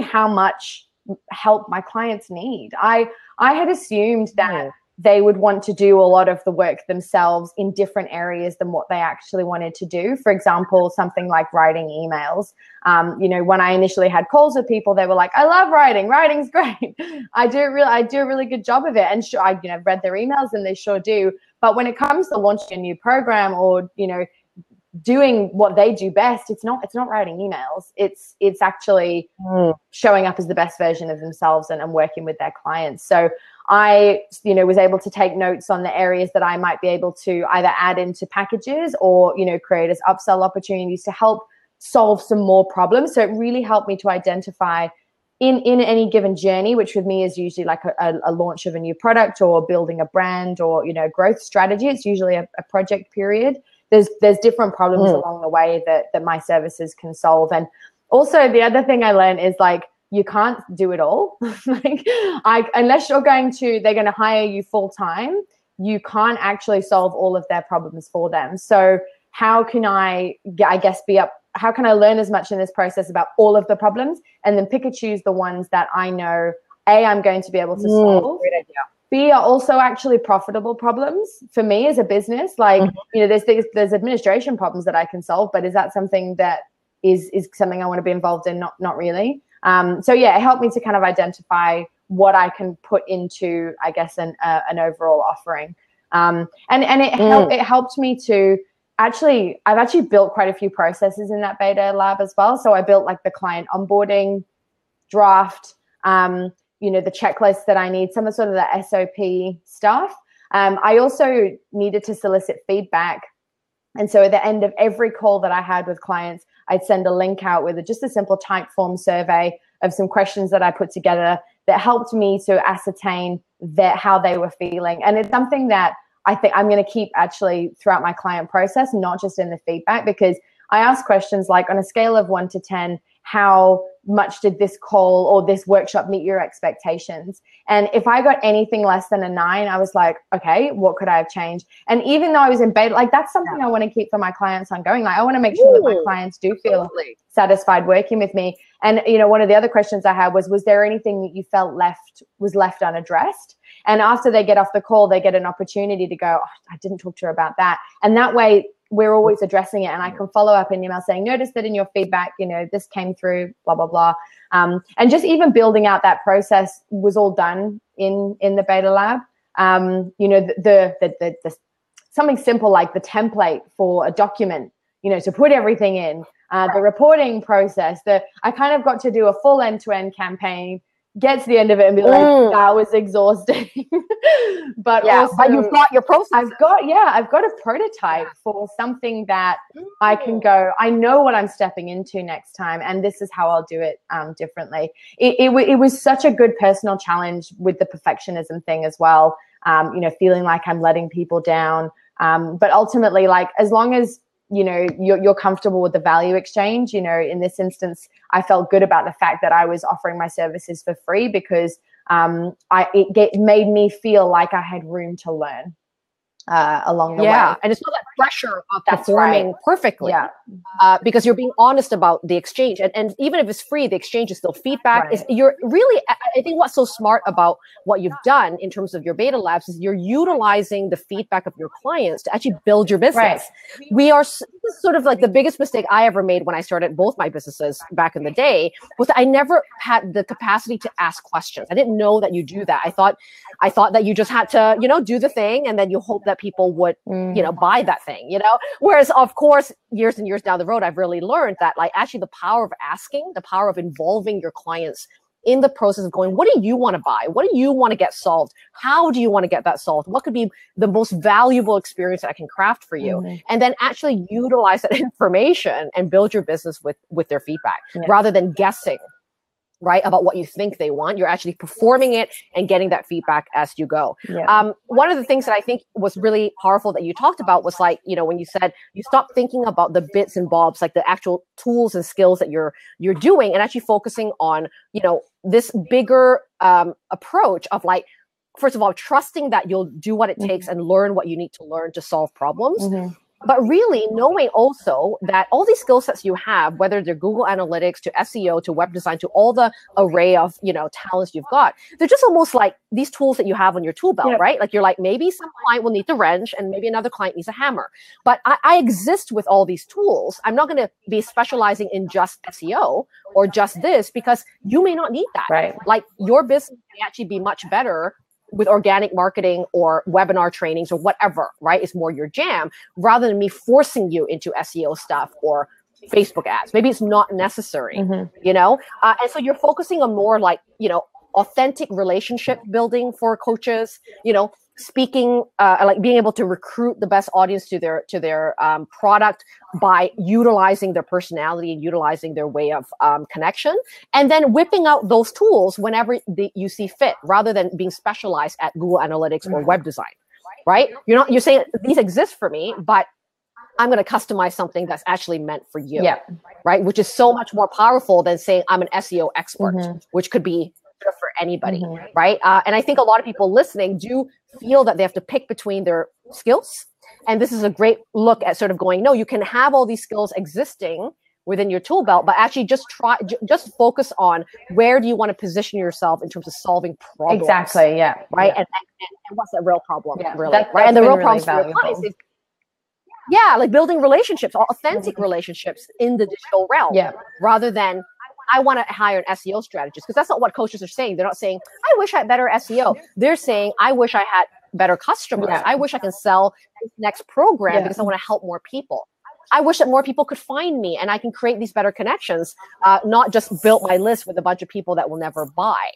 how much help my clients need. I had assumed that they would want to do a lot of the work themselves in different areas than what they actually wanted to do. For example, something like writing emails. When I initially had calls with people, they were like, I love writing. Writing's great. I do a really good job of it. And sure, I've read their emails and they sure do. But when it comes to launching a new program or, doing what they do best, it's not writing emails. It's actually showing up as the best version of themselves and working with their clients. So I, was able to take notes on the areas that I might be able to either add into packages or, create as upsell opportunities to help solve some more problems. So it really helped me to identify in any given journey, which with me is usually like a launch of a new product or building a brand or, growth strategy. It's usually a project period. There's different problems along the way that my services can solve. And also the other thing I learned is, like, you can't do it all. Unless they're going to hire you full time, you can't actually solve all of their problems for them. So how can I learn as much in this process about all of the problems and then pick and choose the ones that I know, A, I'm going to be able to solve. Great idea. B, are also actually profitable problems for me as a business. Like, there's administration problems that I can solve, but is that something that is something I want to be involved in? Not really. So yeah, it helped me to kind of identify what I can put into, I guess, an overall offering. And it helped me to I've actually built quite a few processes in that beta lab as well. So I built like the client onboarding draft, the checklist that I need, some of sort of the SOP stuff. I also needed to solicit feedback. And so at the end of every call that I had with clients, I'd send a link out with just a simple type form survey of some questions that I put together that helped me to ascertain how they were feeling. And it's something that I think I'm going to keep actually throughout my client process, not just in the feedback, because I ask questions like, on a scale of 1 to 10, how much did this call or this workshop meet your expectations? And if I got anything less than a 9, I was like, okay, what could I have changed? And even though I was in beta, like, that's something I want to keep for my clients ongoing. Like, I want to make sure that my clients do feel satisfied working with me. And, one of the other questions I had was there anything that you felt was left unaddressed? And after they get off the call, they get an opportunity to go, I didn't talk to her about that. And that way, we're always addressing it, and I can follow up in email saying, notice that in your feedback, this came through, blah, blah, blah. And just even building out that process was all done in the beta lab. The something simple like the template for a document, to put everything in, the reporting process, I kind of got to do a full end-to-end campaign, get to the end of it and be like, that was exhausting. But you've got your process. I've got a prototype for something that I can go, I know what I'm stepping into next time, and this is how I'll do it differently. It was such a good personal challenge with the perfectionism thing as well, feeling like I'm letting people down. But ultimately, like, as long as you're comfortable with the value exchange. In this instance, I felt good about the fact that I was offering my services for free because it made me feel like I had room to learn along the way. Yeah, and it's not that pressure of performing perfectly. Because you're being honest about the exchange. And even if it's free, the exchange is still feedback. Right. You're really, I think what's so smart about what you've done in terms of your beta labs is you're utilizing the feedback of your clients to actually build your business. Right. This is sort of like the biggest mistake I ever made when I started both my businesses back in the day, was that I never had the capacity to ask questions. I didn't know that you do that. I thought that you just had to, do the thing, and then you hope that people would, buy that thing, Whereas, of course, years and years down the road, I've really learned that, like, actually the power of asking, the power of involving your clients in the process of going, what do you want to buy? What do you want to get solved? How do you want to get that solved? What could be the most valuable experience that I can craft for you? Mm-hmm. And then actually utilize that information and build your business with their feedback, rather than guessing, right, about what you think they want. You're actually performing it and getting that feedback as you go. One of the things that I think was really powerful that you talked about was, like, when you said you stopped thinking about the bits and bobs, like the actual tools and skills that you're doing, and actually focusing on, this bigger approach of, like, first of all, trusting that you'll do what it takes and learn what you need to learn to solve problems. But really knowing also that all these skill sets you have, whether they're Google Analytics to SEO to web design to all the array of, talents you've got, they're just almost like these tools that you have on your tool belt, right? Like, you're like, maybe some client will need the wrench and maybe another client needs a hammer. But I exist with all these tools. I'm not going to be specializing in just SEO or just this, because you may not need that. Right. Like, your business may actually be much better with organic marketing or webinar trainings or whatever, right? It's more your jam, rather than me forcing you into SEO stuff or Facebook ads. Maybe it's not necessary, And so you're focusing on more like, authentic relationship building for coaches, speaking, like being able to recruit the best audience to their product by utilizing their personality and utilizing their way of connection, and then whipping out those tools whenever you see fit, rather than being specialized at Google Analytics or web design, right? You're saying these exist for me, but I'm going to customize something that's actually meant for you, right? Which is so much more powerful than saying I'm an SEO expert, which could be for anybody, right? And I think a lot of people listening do feel that they have to pick between their skills. And this is a great look at sort of going, no, you can have all these skills existing within your tool belt, but actually just focus on where do you want to position yourself in terms of solving problems. Exactly, right? And what's that real problem, really? Right? And the real problems for your clients is, like building relationships, authentic relationships in the digital realm, rather than I want to hire an SEO strategist, because that's not what coaches are saying. They're not saying, I wish I had better SEO. They're saying, I wish I had better customers. I wish I can sell this next program because I want to help more people. I wish that more people could find me and I can create these better connections, not just build my list with a bunch of people that will never buy.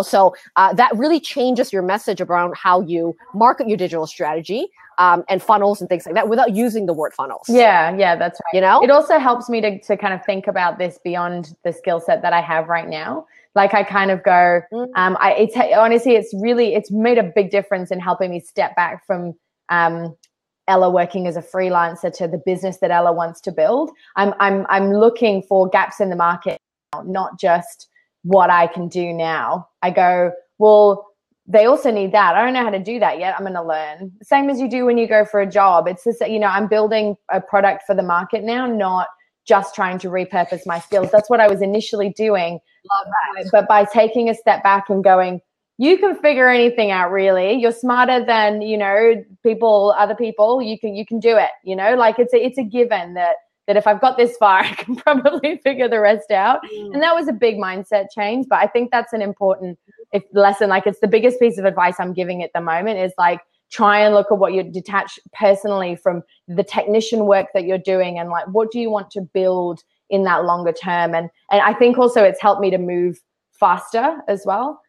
So that really changes your message around how you market your digital strategy and funnels and things like that without using the word funnels. Yeah, that's right. It also helps me to kind of think about this beyond the skill set that I have right now. Like, I kind of go, honestly, it's made a big difference in helping me step back from Ella working as a freelancer to the business that Ella wants to build. I'm looking for gaps in the market, not just what I can do now. I go, well, they also need that. I don't know how to do that yet. I'm going to learn. Same as you do when you go for a job. It's just, I'm building a product for the market now, not just trying to repurpose my skills. That's what I was initially doing. Love that. But by taking a step back and going, you can figure anything out, really. You're smarter than, other people. You can do it, like it's a given that if I've got this far, I can probably figure the rest out. And that was a big mindset change. But I think that's an important lesson. Like, it's the biggest piece of advice I'm giving at the moment is, like, try and look at what you're detached personally from the technician work that you're doing, and, like, what do you want to build in that longer term. And I think also it's helped me to move faster as well,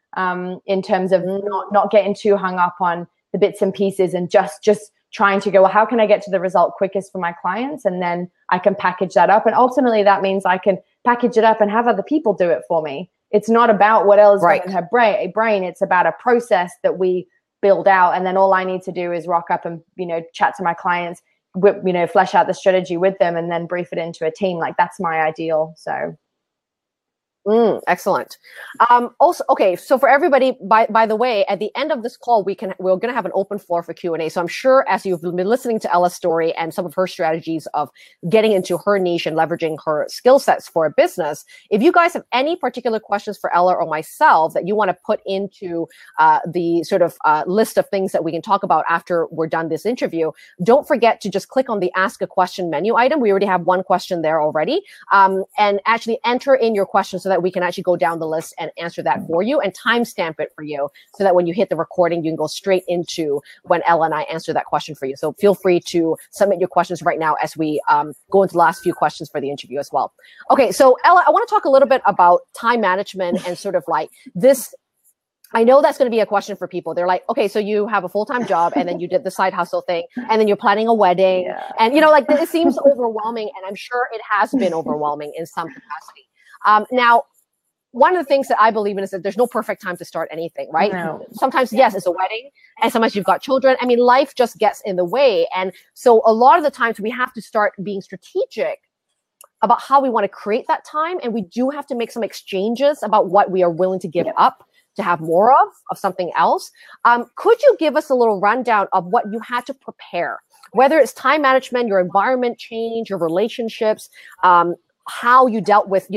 in terms of not getting too hung up on the bits and pieces, and just trying to go, well, how can I get to the result quickest for my clients? And then I can package that up. And ultimately that means I can package it up and have other people do it for me. It's not about what else is in her brain. It's about a process that we build out. And then all I need to do is rock up and, chat to my clients, flesh out the strategy with them and then brief it into a team. Like that's my ideal. So. Excellent. Also, okay. So for everybody, by the way, at the end of this call, we're going to have an open floor for Q&A. So I'm sure as you've been listening to Ella's story and some of her strategies of getting into her niche and leveraging her skill sets for a business, if you guys have any particular questions for Ella or myself that you want to put into the sort of list of things that we can talk about after we're done this interview, don't forget to just click on the Ask a Question menu item. We already have one question there already, and actually enter in your question so that we can actually go down the list and answer that for you and timestamp it for you so that when you hit the recording, you can go straight into when Ella and I answer that question for you. So feel free to submit your questions right now as we go into the last few questions for the interview as well. Okay, so Ella, I want to talk a little bit about time management and sort of like this. I know that's going to be a question for people. They're like, okay, so you have a full-time job and then you did the side hustle thing and then you're planning a wedding and, like it seems overwhelming, and I'm sure it has been overwhelming in some capacity. Now, one of the things that I believe in is that there's no perfect time to start anything, right? No. Sometimes, yes, it's a wedding, and sometimes you've got children. I mean, life just gets in the way. And so a lot of the times we have to start being strategic about how we want to create that time. And we do have to make some exchanges about what we are willing to give up to have more of something else. Could you give us a little rundown of what you had to prepare, whether it's time management, your environment change, your relationships, how you dealt with,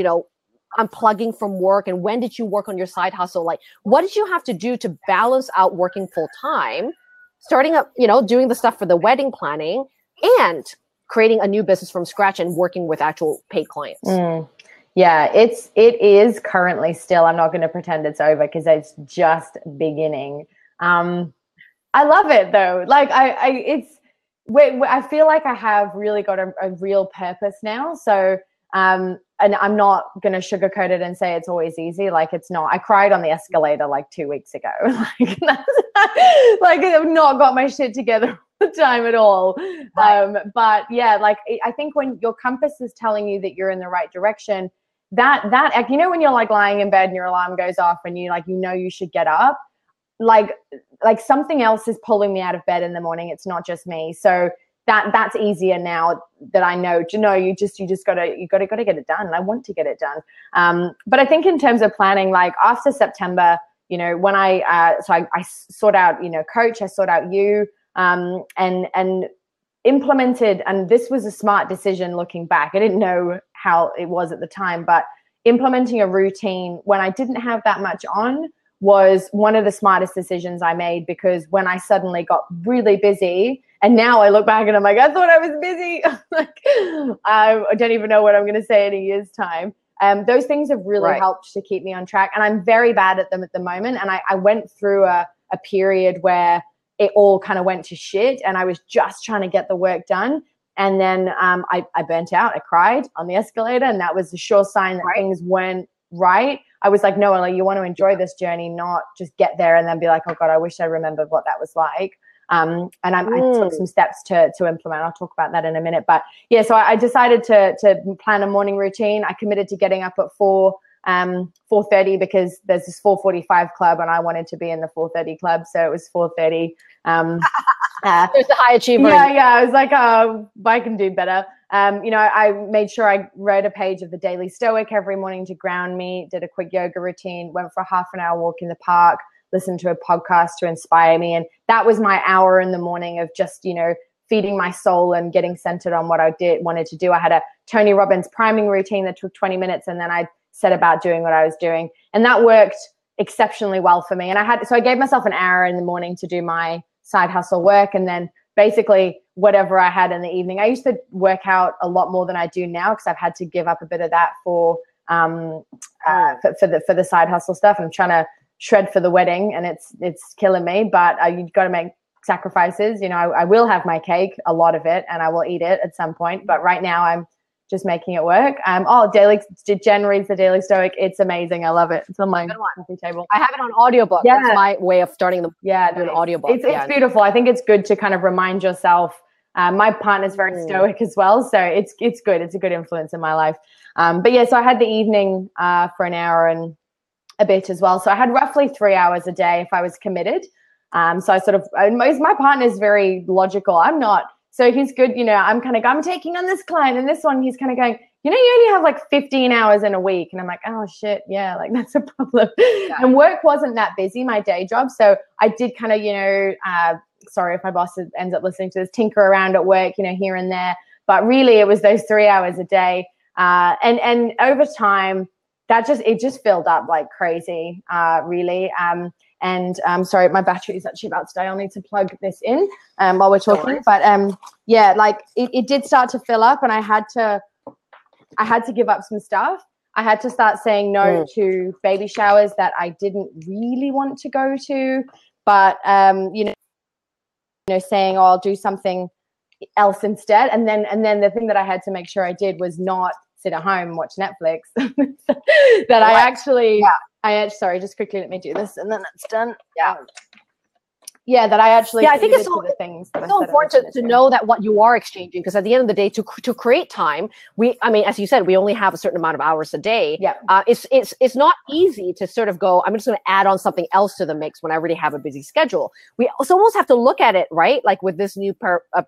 unplugging from work, and when did you work on your side hustle? Like, what did you have to do to balance out working full time, starting up, doing the stuff for the wedding planning and creating a new business from scratch and working with actual paid clients? Yeah, it is currently still, I'm not going to pretend it's over because it's just beginning. I love it though. Like I feel like I have really got a real purpose now. So, and I'm not going to sugarcoat it and say it's always easy. Like it's not. I cried on the escalator like 2 weeks ago. Like I've not got my shit together all the time at all. But yeah, like I think when your compass is telling you that you're in the right direction, that when you're like lying in bed and your alarm goes off and you should get up, like something else is pulling me out of bed in the morning. It's not just me. So that's easier now that I know. You just gotta get it done. And I want to get it done. But I think in terms of planning, like after September, when I sort out, coach, I sort out you, and implemented, and this was a smart decision looking back. I didn't know how it was at the time, but implementing a routine when I didn't have that much on was one of the smartest decisions I made, because when I suddenly got really busy, and now I look back and I'm like, I thought I was busy. I don't even know what I'm going to say in a year's time. Those things have really helped to keep me on track, and I'm very bad at them at the moment. And I went through a period where it all kind of went to shit and I was just trying to get the work done. And then I burnt out. I cried on the escalator, and that was a sure sign that things weren't right. I was like, no, you want to enjoy this journey, not just get there and then be like, oh God, I wish I remembered what that was like. And I took some steps to implement. I'll talk about that in a minute. But yeah, so I decided to plan a morning routine. I committed to getting up at 4:30 because there's this 4:45 club and I wanted to be in the 4:30 club. So it was 4:30. There's the high achiever. Yeah. I was like, oh, I can do better. I made sure I wrote a page of the Daily Stoic every morning to ground me, did a quick yoga routine, went for a half an hour walk in the park, listened to a podcast to inspire me. And that was my hour in the morning of just, feeding my soul and getting centered on what I wanted to do. I had a Tony Robbins priming routine that took 20 minutes, and then I set about doing what I was doing. And that worked exceptionally well for me. And I gave myself an hour in the morning to do my side hustle work, and then basically whatever I had in the evening. I used to work out a lot more than I do now because I've had to give up a bit of that for the side hustle stuff. I'm trying to shred for the wedding, and it's killing me, but you've got to make sacrifices. I will have my cake, a lot of it, and I will eat it at some point, but right now I'm just making it work. Jen reads the Daily Stoic. It's amazing. I love it. It's on my coffee table. I have it on audiobook. Yeah. That's my way of starting the an audiobook. It's beautiful. I think it's good to kind of remind yourself. My partner's very stoic as well, so it's good. It's a good influence in my life. But yeah, so I had the evening for an hour and a bit as well. So I had roughly 3 hours a day if I was committed. So I my partner's very logical. I'm not. So he's good, I'm kind of, I'm taking on this client and this one, he's kind of going, you only have like 15 hours in a week. And I'm like, oh shit. Yeah. Like that's a problem. Yeah. And work wasn't that busy, my day job. So I did kind of, sorry if my boss ends up listening to this, tinker around at work, here and there. But really it was those 3 hours a day. And over time, it just filled up like crazy, really. And sorry, my battery is actually about to die. I'll need to plug this in while we're talking. But yeah, like it did start to fill up, and I had to give up some stuff. I had to start saying no to baby showers that I didn't really want to go to, but saying, oh, I'll do something else instead. And then the thing that I had to make sure I did was not sit at home and watch Netflix. That I actually, sorry, just quickly let me do this and then it's done. That I actually, I think it's so important to know that what you are exchanging, because at the end of the day, to create time, as you said, we only have a certain amount of hours a day. It's not easy to sort of go, I'm just going to add on something else to the mix when I already have a busy schedule. We also almost have to look at it, right? Like with this new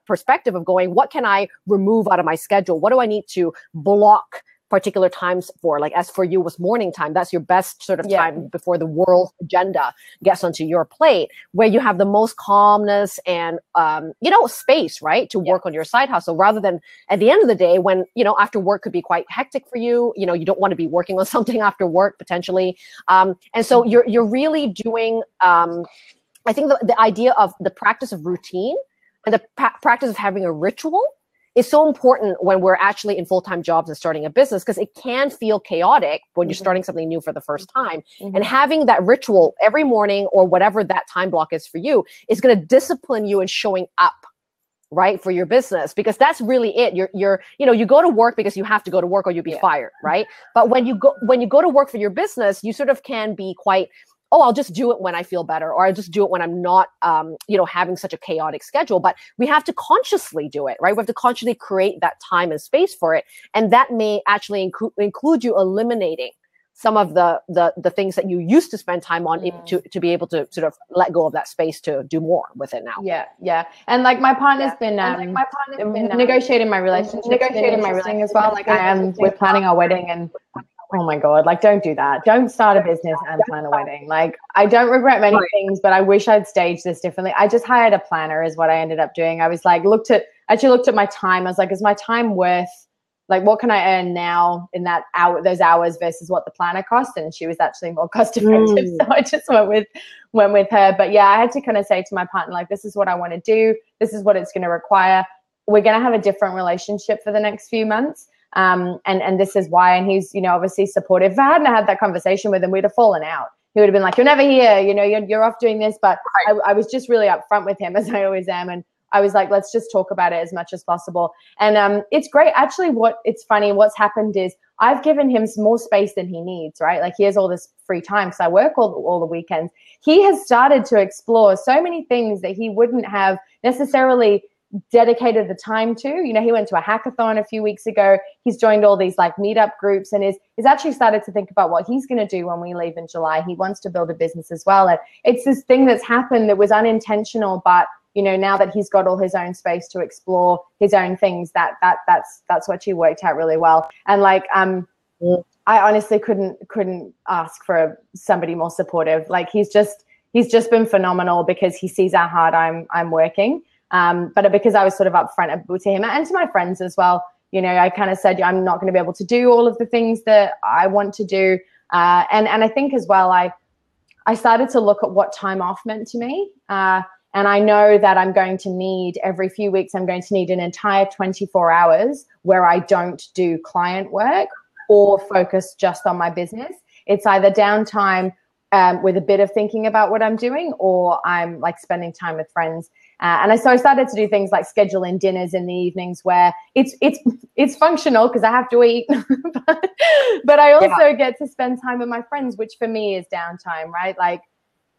perspective of going, what can I remove out of my schedule? What do I need to block particular times for? Like as for you was morning time, that's your best sort of time before the world agenda gets onto your plate, where you have the most calmness and space, right, to work on your side hustle, rather than at the end of the day when after work could be quite hectic for you. You don't want to be working on something after work potentially, and so you're really doing I think the idea of the practice of routine and the practice of having a ritual is so important when we're actually in full-time jobs and starting a business, because it can feel chaotic when you're starting something new for the first time. And having that ritual every morning or whatever that time block is for you is going to discipline you in showing up, right, for your business, because that's really it. You go to work because you have to go to work or you'll be fired, right? But when you go to work for your business, you sort of can be quite, I'll just do it when I feel better, or I'll just do it when I'm not, having such a chaotic schedule. But we have to consciously do it, right? We have to consciously create that time and space for it. And that may actually include you eliminating some of the things that you used to spend time on to be able to sort of let go of that space to do more with it now. Yeah. And like my partner's been negotiating my relationship, as well. Like we're planning our wedding, and oh my God, like don't do that. Don't start a business and plan a wedding. Like I don't regret many things, but I wish I'd staged this differently. I just hired a planner is what I ended up doing. I was like, looked at my time. I was like, is my time worth, like, what can I earn now in those hours versus what the planner cost? And she was actually more cost effective. So I just went with her. But yeah, I had to kind of say to my partner, like, this is what I want to do. This is what it's going to require. We're going to have a different relationship for the next few months. And this is why. And he's, obviously supportive. If I hadn't had that conversation with him, we'd have fallen out. He would have been like, you're never here, you're off doing this. But I was just really upfront with him, as I always am. And I was like, let's just talk about it as much as possible. And it's great. Actually, it's funny, what's happened is I've given him some more space than he needs, right? Like he has all this free time because I work all the weekends. He has started to explore so many things that he wouldn't have necessarily dedicated the time to. He went to a hackathon a few weeks ago. He's joined all these like meetup groups and is actually started to think about what he's going to do when we leave in July. He wants to build a business as well. And it's this thing that's happened that was unintentional, but now that he's got all his own space to explore his own things, that's what she worked out really well. And like, I honestly couldn't ask for somebody more supportive. Like he's just been phenomenal because he sees how hard I'm working. But because I was sort of upfront to him and to my friends as well, I kind of said, I'm not going to be able to do all of the things that I want to do. And I think as well, I started to look at what time off meant to me. And I know that I'm going to need every few weeks, I'm going to need an entire 24 hours where I don't do client work or focus just on my business. It's either downtime with a bit of thinking about what I'm doing, or I'm like spending time with friends. So I started to do things like schedule in dinners in the evenings where it's functional because I have to eat, but I also get to spend time with my friends, which for me is downtime, right? Like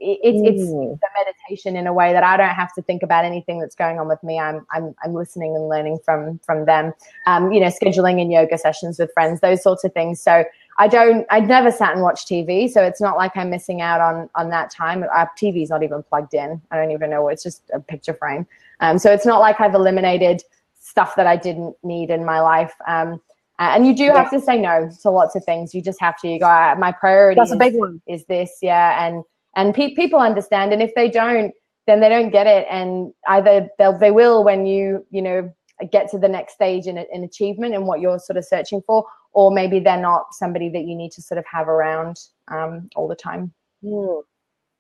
it's a meditation in a way that I don't have to think about anything that's going on with me. I'm listening and learning from them. Scheduling in yoga sessions with friends, those sorts of things. So I'd never sat and watched TV, so it's not like I'm missing out on that time. Our TV's not even plugged in. I don't even know. It's just a picture frame. So it's not like I've eliminated stuff that I didn't need in my life. And you do have to say no to lots of things. You just have to. You go, my priority That's a big one. Is this, and people understand, and if they don't, then they don't get it, and either they will when you get to the next stage in achievement and what you're sort of searching for, or maybe they're not somebody that you need to sort of have around all the time.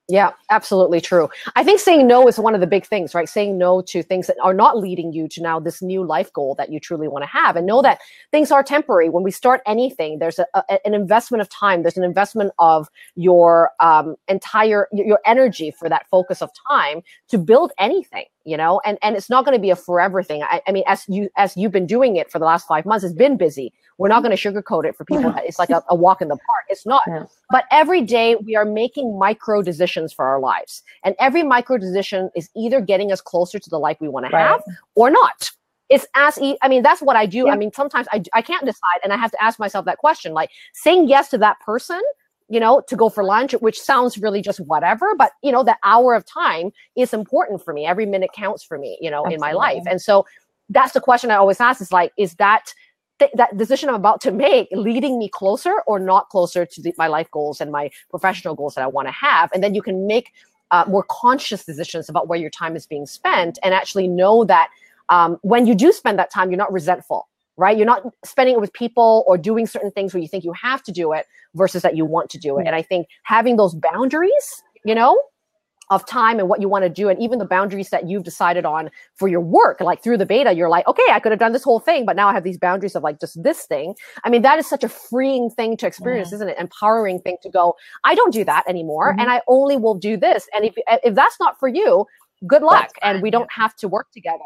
Yeah, absolutely true. I think saying no is one of the big things, right? Saying no to things that are not leading you to now this new life goal that you truly want to have, and know that things are temporary. When we start anything, there's an investment of time. There's an investment of your your energy for that focus of time to build anything, and it's not going to be a forever thing. I mean, as you've been doing it for the last 5 months, it's been busy. We're not going to sugarcoat it for people. It's like a walk in the park. It's not. Yeah. But every day we are making micro decisions for our lives. And every micro decision is either getting us closer to the life we want to have or not. It's I mean, that's what I do. Yeah. I mean, sometimes I can't decide, and I have to ask myself that question, like saying yes to that person, to go for lunch, which sounds really just whatever, but that hour of time is important for me. Every minute counts for me, in my life. And so that's the question I always ask, is like, is that decision I'm about to make leading me closer or not closer to my life goals and my professional goals that I want to have? And then you can make more conscious decisions about where your time is being spent, and actually know that when you do spend that time, you're not resentful, right? You're not spending it with people or doing certain things where you think you have to do it versus that you want to do it. And I think having those boundaries, of time and what you want to do, and even the boundaries that you've decided on for your work, like through the beta, you're like, okay, I could have done this whole thing, but now I have these boundaries of like just this thing. I mean, that is such a freeing thing to experience, isn't it? Empowering thing to go, I don't do that anymore, and I only will do this. And if that's not for you, good luck, and we don't have to work together.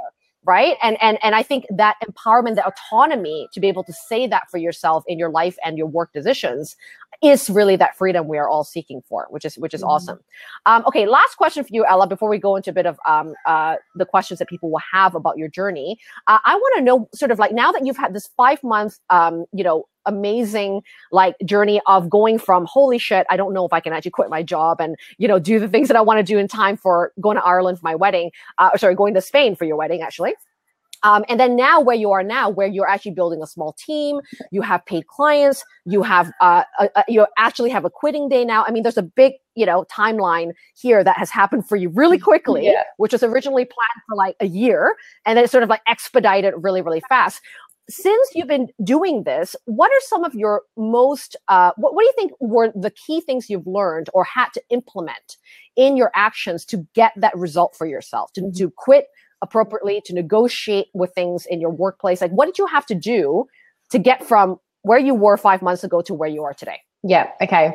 Right. And I think that empowerment, the autonomy to be able to say that for yourself in your life and your work decisions is really that freedom we are all seeking for, which is awesome. Okay. Last question for you, Ella, before we go into a bit of the questions that people will have about your journey. I want to know, sort of like, now that you've had this 5 month, amazing like journey of going from holy shit, I don't know if I can actually quit my job and do the things that I want to do in time for going to Ireland for my wedding, going to Spain for your wedding actually. And then now where you are now, where you're actually building a small team, you have paid clients, you have you actually have a quitting day now. I mean, there's a big timeline here that has happened for you really quickly, which was originally planned for like a year, and then it's sort of like expedited really, really fast. Since you've been doing this, what are some of your most, what do you think were the key things you've learned or had to implement in your actions to get that result for yourself, to quit appropriately, to negotiate with things in your workplace? Like, what did you have to do to get from where you were 5 months ago to where you are today? Yeah. Okay.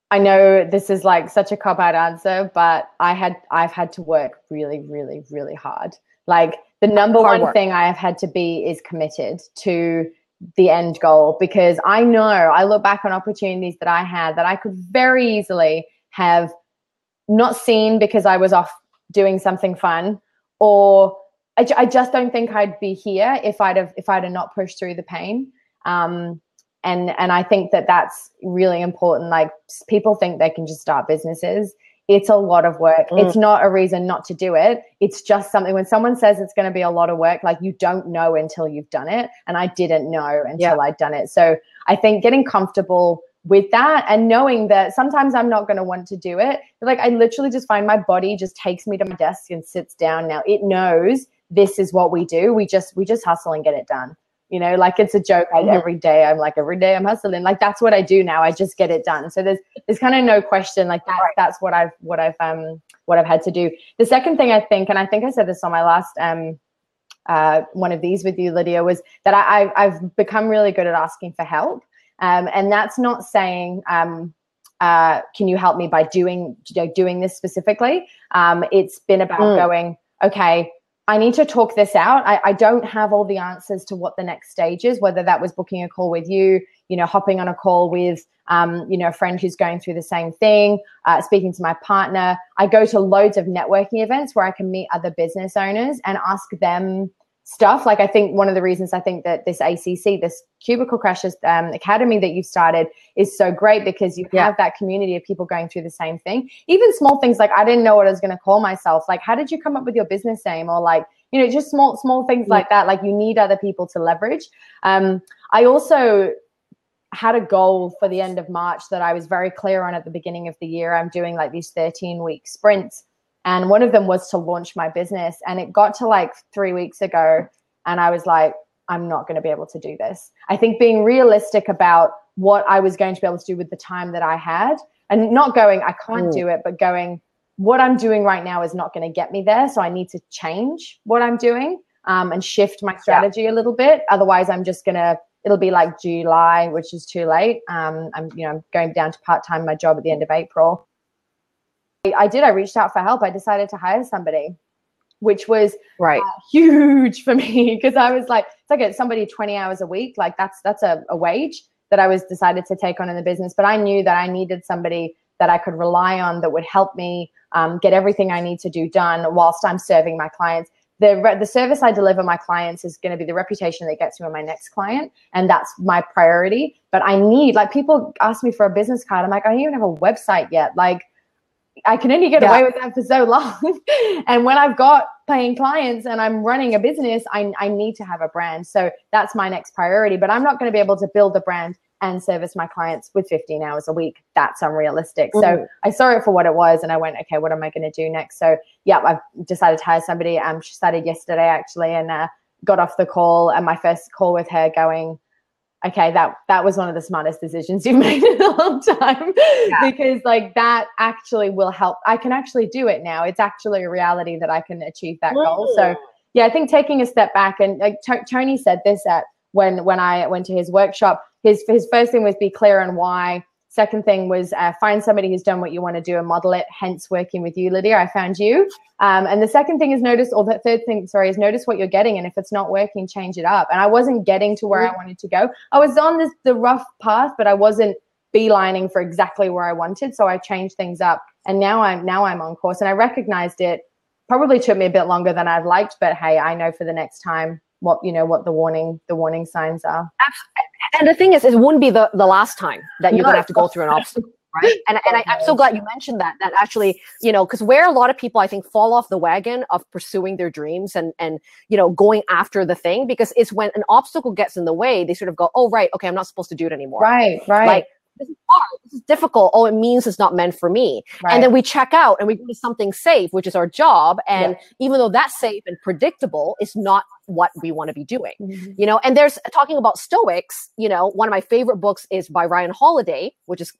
I know this is like such a cop-out answer, but I've had to work really, really, really hard. Like, the number one thing I have had to be is committed to the end goal, because I know, I look back on opportunities that I had that I could very easily have not seen because I was off doing something fun, or I just don't think I'd be here if I'd have not pushed through the pain. And I think that that's really important. Like, people think they can just start businesses. It's a lot of work. It's not a reason not to do it. It's just something, when someone says it's going to be a lot of work, like, you don't know until you've done it. And I didn't know until I'd done it. So I think getting comfortable with that and knowing that sometimes I'm not going to want to do it. But like, I literally just find my body just takes me to my desk and sits down. Now it knows this is what we do. We just hustle and get it done. Like, it's a joke. Every day I'm hustling. Like, that's what I do now. I just get it done. So there's kind of no question. Like, that's what I've had to do. The second thing I think, and I think I said this on my last one of these with you, Lydia, was that I've become really good at asking for help. And that's not saying, can you help me by doing this specifically? It's been about going, okay, I need to talk this out. I don't have all the answers to what the next stage is, whether that was booking a call with you, hopping on a call with, a friend who's going through the same thing, speaking to my partner. I go to loads of networking events where I can meet other business owners and ask them stuff. Like I think one of the reasons I think that this ACC, this Cubicle Crashers Academy that you've started is so great, because you have that community of people going through the same thing. Even small things like, I didn't know what I was going to call myself. Like, how did you come up with your business name? Or like, you know, just small things like that. Like you need other people to leverage. I also had a goal for the end of March that I was very clear on at the beginning of the year. I'm doing like these 13-week sprints. And one of them was to launch my business. And it got to like 3 weeks ago. And I was like, I'm not going to be able to do this. I think being realistic about what I was going to be able to do with the time that I had, and not going, I can't do it, but going, what I'm doing right now is not going to get me there. So I need to change what I'm doing and shift my strategy a little bit. Otherwise, I'm just going to, it'll be like July, which is too late. I'm going down to part-time my job at the end of April. I reached out for help. I decided to hire somebody, which was huge for me, because I was like, it's like somebody 20 hours a week. Like that's a wage that I was decided to take on in the business. But I knew that I needed somebody that I could rely on, that would help me get everything I need to do done whilst I'm serving my clients. The service I deliver my clients is going to be the reputation that gets me on my next client. And that's my priority. But I need, like, people ask me for a business card. I'm like, I don't even have a website yet. Like, I can only get away with that for so long. And when I've got paying clients and I'm running a business, I need to have a brand. So that's my next priority. But I'm not going to be able to build a brand and service my clients with 15 hours a week. That's unrealistic. So I saw it for what it was, and I went, okay, what am I going to do next? So I've decided to hire somebody. She started yesterday actually, and got off the call, and my first call with her going, okay, that was one of the smartest decisions you've made in a long time, because like that actually will help. I can actually do it now. It's actually a reality that I can achieve that goal. So yeah, I think taking a step back, and like Tony said this when I went to his workshop, his first thing was be clear on why. Second thing was find somebody who's done what you want to do and model it, hence working with you, Lydia. I found you. And the second thing is the third thing, is notice what you're getting. And if it's not working, change it up. And I wasn't getting to where I wanted to go. I was on the rough path, but I wasn't beelining for exactly where I wanted. So I changed things up. And now I'm on course. And I recognized it. Probably took me a bit longer than I'd liked, but hey, I know for the next time what the warning signs are. And the thing is, it wouldn't be the last time that you're going to have to go through an obstacle, right? And I'm so glad you mentioned that actually, because where a lot of people, I think, fall off the wagon of pursuing their dreams and going after the thing, because it's when an obstacle gets in the way, they sort of go, oh, right, okay, I'm not supposed to do it anymore. Right. Like, this is hard, this is difficult. Oh, it means it's not meant for me. Right. And then we check out and we go to something safe, which is our job. And even though that's safe and predictable, it's not what we want to be doing. And there's talking about Stoics, one of my favorite books is by Ryan Holiday, which is,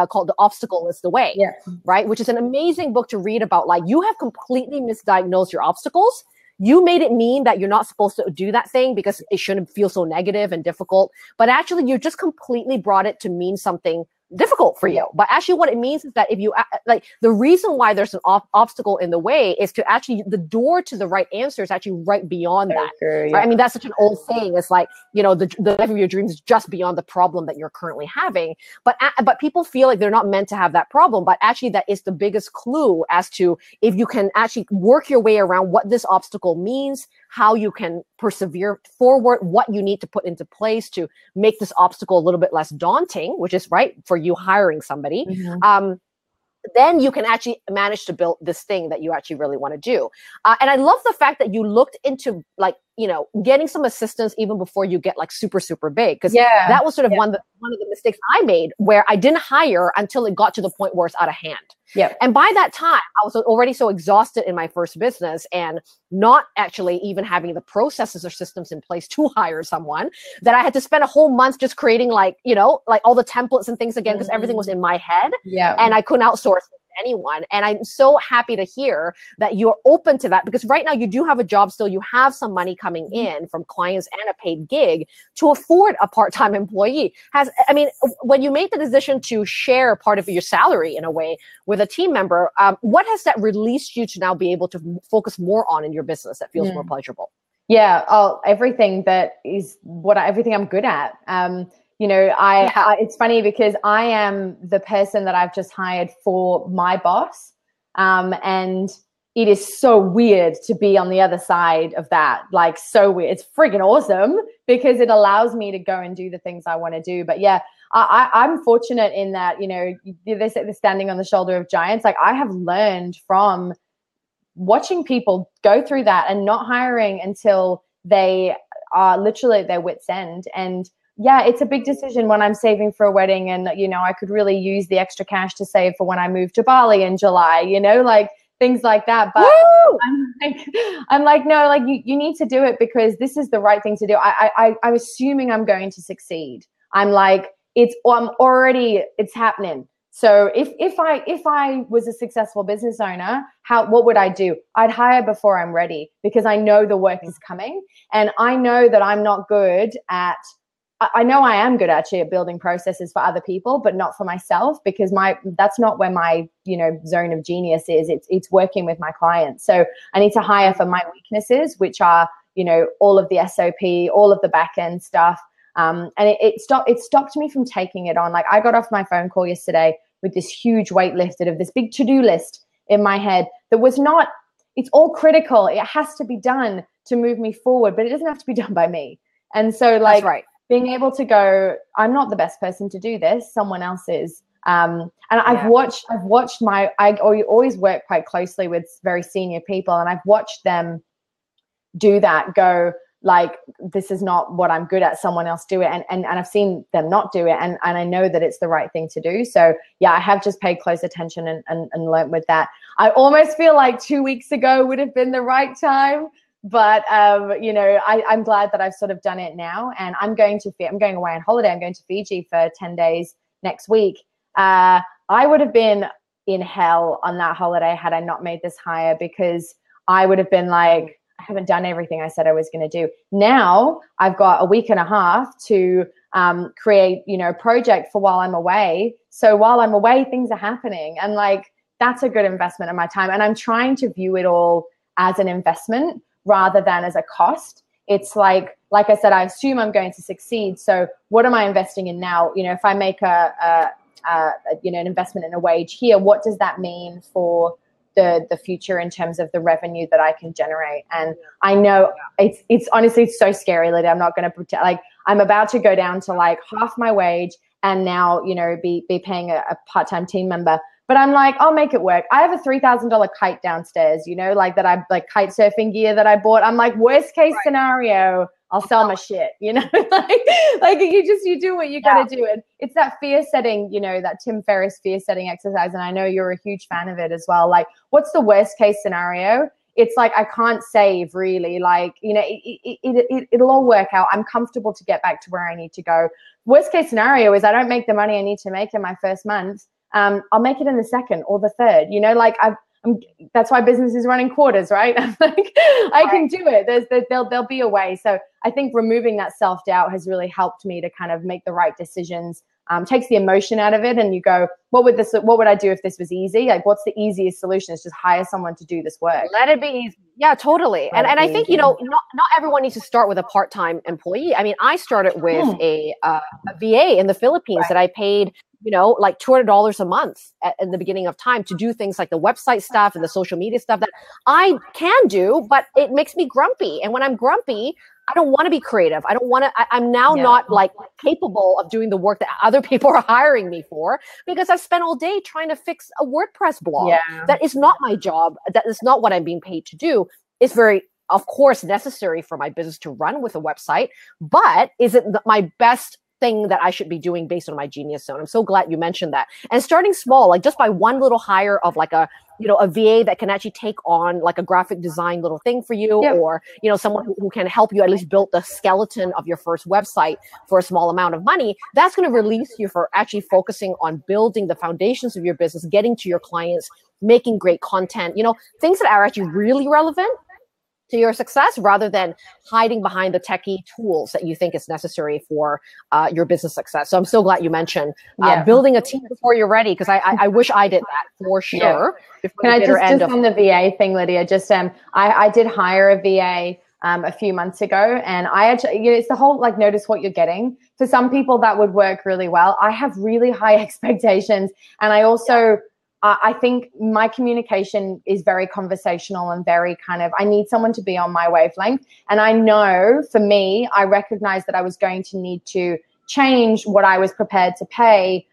called The Obstacle is the Way, right? Which is an amazing book to read about, like, you have completely misdiagnosed your obstacles. You made it mean that you're not supposed to do that thing because it shouldn't feel so negative and difficult. But actually, you just completely brought it to mean something difficult for you. But actually what it means is that if you the reason why there's an obstacle in the way is to actually, the door to the right answer is actually right beyond that. Right? I mean, that's such an old saying. It's like, the life of your dreams is just beyond the problem that you're currently having. But people feel like they're not meant to have that problem. But actually that is the biggest clue as to if you can actually work your way around what this obstacle means, how you can persevere forward, what you need to put into place to make this obstacle a little bit less daunting, which is right for you hiring somebody. Then you can actually manage to build this thing that you actually really want to do. And I love the fact that you looked into, like, getting some assistance even before you get like super, super big. Because that was sort of one of the mistakes I made, where I didn't hire until it got to the point where it's out of hand. And by that time, I was already so exhausted in my first business and not actually even having the processes or systems in place to hire someone, that I had to spend a whole month just creating like all the templates and things again, because everything was in my head and I couldn't outsource it to anyone. And I'm so happy to hear that you're open to that, because right now you do have a job still. You have some money coming in from clients and a paid gig to afford a part-time employee. When you made the decision to share part of your salary in a way with a team member, what has that released you to now be able to focus more on in your business that feels more pleasurable? Everything everything I'm good at. It's funny because I am the person that I've just hired for my boss. And it is so weird to be on the other side of that. Like, so weird. It's friggin' awesome because it allows me to go and do the things I want to do. But yeah, I'm fortunate in that, you know, they say they're standing on the shoulder of giants. Like, I have learned from watching people go through that and not hiring until they are literally at their wit's end. And yeah, it's a big decision when I'm saving for a wedding, and, you know, I could really use the extra cash to save for when I move to Bali in July, you know, like things like that. But I'm like, no, like you need to do it because this is the right thing to do. I'm assuming I'm going to succeed. I'm like, it's happening. So if I was a successful business owner, what would I do? I'd hire before I'm ready because I know the work is coming, and I know that I'm not good at. I know I am good actually at building processes for other people, but not for myself, because that's not where my, you know, zone of genius is. It's working with my clients. So I need to hire for my weaknesses, which are, you know, all of the SOP, all of the back end stuff. And it stopped me from taking it on. Like, I got off my phone call yesterday with this huge weight lifted of this big to-do list in my head that was not, it's all critical. It has to be done to move me forward, but it doesn't have to be done by me. And so, like, that's right. Being able to go, I'm not the best person to do this, someone else is. And I've watched I always work quite closely with very senior people, and I've watched them do that, go like, this is not what I'm good at, someone else do it. And I've seen them not do it. And I know that it's the right thing to do. So yeah, I have just paid close attention and learned with that. I almost feel like 2 weeks ago would have been the right time. But, you know, I'm glad that I've sort of done it now, and I'm going away on holiday. I'm going to Fiji for 10 days next week. I would have been in hell on that holiday had I not made this hire, because I would have been like, I haven't done everything I said I was going to do. Now I've got a week and a half to create, you know, a project for while I'm away. So while I'm away, things are happening, and like, that's a good investment of my time. And I'm trying to view it all as an investment rather than as a cost. It's like I said, I assume I'm going to succeed. So what am I investing in now? You know, if I make an investment in a wage here, what does that mean for the future in terms of the revenue that I can generate? And I know it's honestly so scary, Lydia. I'm not going to pretend, like, I'm about to go down to like half my wage and now, you know, be paying a part-time team member. But I'm like, I'll make it work. I have a $3,000 kite downstairs, you know, like that like kite surfing gear that I bought. I'm like, worst case scenario, I'll sell my shit, you know, like you do what you got to do. And it's that fear setting, you know, that Tim Ferriss fear setting exercise. And I know you're a huge fan of it as well. Like, what's the worst case scenario? It's like, I can't save really, like, you know, it'll all work out. I'm comfortable to get back to where I need to go. Worst case scenario is I don't make the money I need to make in my first month. I'll make it in the second or the third, you know, like that's why business is running quarters, right? I'm like, I can do it. There'll be a way. So I think removing that self-doubt has really helped me to kind of make the right decisions, takes the emotion out of it. And you go, what would I do if this was easy? Like, what's the easiest solution? Is just hire someone to do this work. Let it be easy. Yeah, totally. And I think, you know, not everyone needs to start with a part-time employee. I mean, I started with a VA in the Philippines that I paid, you know, like $200 a month in the beginning of time to do things like the website stuff and the social media stuff that I can do, but it makes me grumpy. And when I'm grumpy, I don't want to be creative. I don't want to, I'm now not like capable of doing the work that other people are hiring me for, because I've spent all day trying to fix a WordPress blog. That is not my job. That is not what I'm being paid to do. It's very, of course, necessary for my business to run with a website, but is it my best thing that I should be doing based on my genius zone? I'm so glad you mentioned that. And starting small, like just by one little hire of like a VA that can actually take on like a graphic design little thing for you, or, you know, someone who can help you at least build the skeleton of your first website for a small amount of money, that's going to release you for actually focusing on building the foundations of your business, getting to your clients, making great content, you know, things that are actually really relevant to your success, rather than hiding behind the techie tools that you think is necessary for your business success. So I'm so glad you mentioned building a team before you're ready, because I wish I did that for sure. Can I just on the VA thing, Lydia, just I did hire a VA a few months ago, and I actually, you know, it's the whole like notice what you're getting. For some people that would work really well. I have really high expectations, and I also I think my communication is very conversational and very kind of, I need someone to be on my wavelength. And I know for me, I recognize that I was going to need to change what I was prepared to pay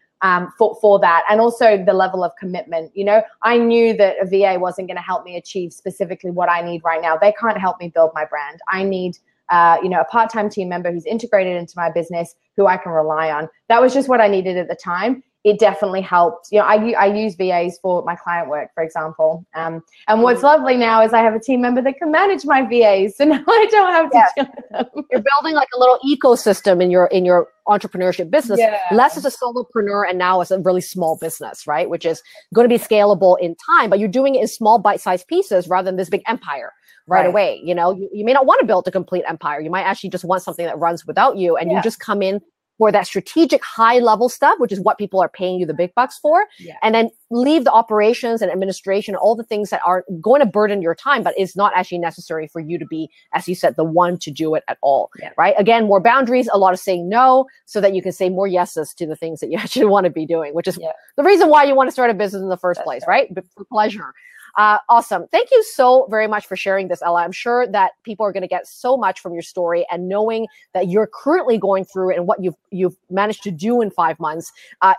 for that. And also the level of commitment. You know, I knew that a VA wasn't going to help me achieve specifically what I need right now. They can't help me build my brand. I need a part-time team member who's integrated into my business, who I can rely on. That was just what I needed at the time. It definitely helped. You know, I use VAs for my client work, for example. And what's lovely now is I have a team member that can manage my VAs, so now I don't have to deal with them. You're building like a little ecosystem in your entrepreneurship business, less as a solopreneur and now as a really small business, right? Which is going to be scalable in time, but you're doing it in small bite-sized pieces rather than this big empire right away. You know, you may not want to build a complete empire. You might actually just want something that runs without you, and you just come in for that strategic high level stuff, which is what people are paying you the big bucks for. And then leave the operations and administration, all the things that are going to burden your time, but it's not actually necessary for you to be, as you said, the one to do it at all, right? Again, more boundaries, a lot of saying no, so that you can say more yeses to the things that you actually want to be doing, which is the reason why you want to start a business in the first place, right? For pleasure. Awesome. Thank you so very much for sharing this, Ella. I'm sure that people are going to get so much from your story, and knowing that you're currently going through it and what you've managed to do in 5 months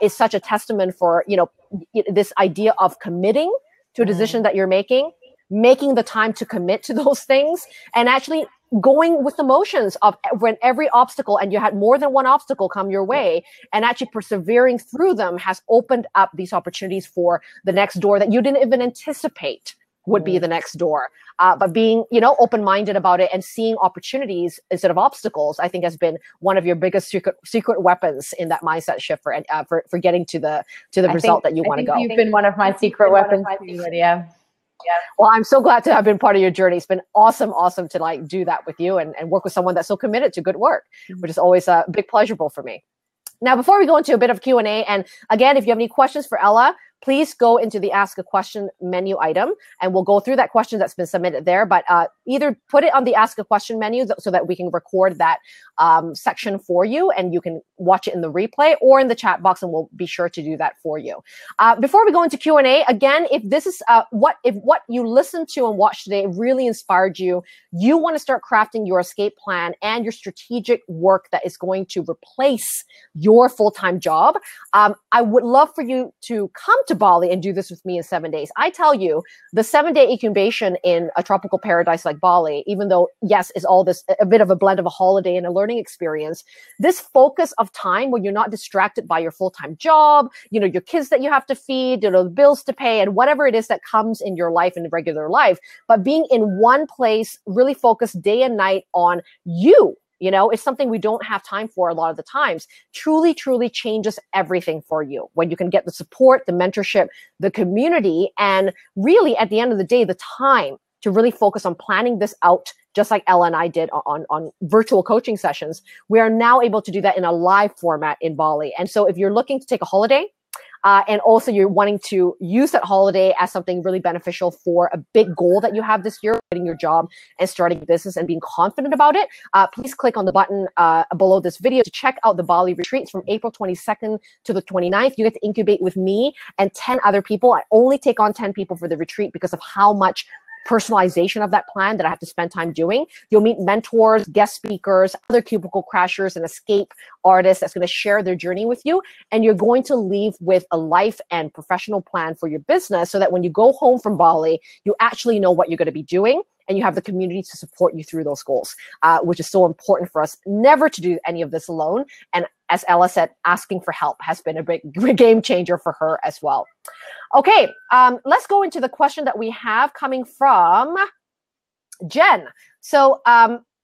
is such a testament for, you know, this idea of committing to a decision that you're making the time to commit to those things, and actually going with the motions of when every obstacle, and you had more than one obstacle come your way, and actually persevering through them has opened up these opportunities for the next door that you didn't even anticipate would be the next door. But being, you know, open-minded about it and seeing opportunities instead of obstacles, I think has been one of your biggest secret weapons in that mindset shift for getting to the result that you want to go. You've been one of my secret weapons too, Lydia. Well, I'm so glad to have been part of your journey. It's been awesome to like do that with you and work with someone that's so committed to good work, which is always a big pleasurable for me. Now, before we go into a bit of Q&A, and again, if you have any questions for Ella, please go into the Ask a Question menu item, and we'll go through that question that's been submitted there. But either put it on the Ask a Question menu so that we can record that section for you, and you can watch it in the replay or in the chat box, and we'll be sure to do that for you. Before we go into Q&A, again, if this is what you listened to and watched today really inspired you, you want to start crafting your escape plan and your strategic work that is going to replace your full-time job, I would love for you to come to Bali and do this with me in 7 days. I tell you, the 7-day incubation in a tropical paradise like Bali, even though, yes, is all this a bit of a blend of a holiday and a learning experience, this focus of time when you're not distracted by your full-time job, you know, your kids that you have to feed, you know, the bills to pay, and whatever it is that comes in your life, in regular life, but being in one place, really focused day and night on you. You know, it's something we don't have time for a lot of the times. Truly, truly changes everything for you when you can get the support, the mentorship, the community, and really at the end of the day, the time to really focus on planning this out, just like Ella and I did on virtual coaching sessions. We are now able to do that in a live format in Bali. And so if you're looking to take a holiday, and also you're wanting to use that holiday as something really beneficial for a big goal that you have this year, getting your job and starting a business and being confident about it, please click on the button below this video to check out the Bali retreats from April 22nd to the 29th. You get to incubate with me and 10 other people. I only take on 10 people for the retreat because of how much personalization of that plan that I have to spend time doing. You'll meet mentors, guest speakers, other cubicle crashers, and escape artists that's going to share their journey with you. And you're going to leave with a life and professional plan for your business so that when you go home from Bali, you actually know what you're going to be doing, and you have the community to support you through those goals, which is so important for us never to do any of this alone. And as Ella said, asking for help has been a big game changer for her as well. Okay, let's go into the question that we have coming from Jen. So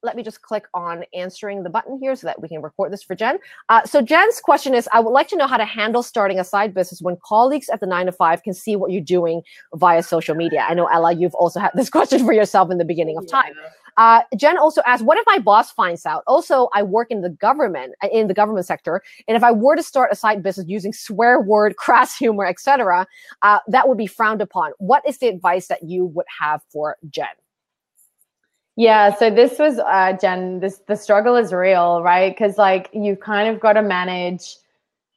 let me just click on answering the button here so that we can record this for Jen. So Jen's question is, I would like to know how to handle starting a side business when colleagues at the 9-to-5 can see what you're doing via social media. I know, Ella, you've also had this question for yourself in the beginning of time. Jen also asked, what if my boss finds out? Also, I work in the government sector, and if I were to start a side business using swear word, crass humor, etc., that would be frowned upon. What is the advice that you would have for Jen? Yeah, so this was, Jen, the struggle is real, right? Because like you've kind of got to manage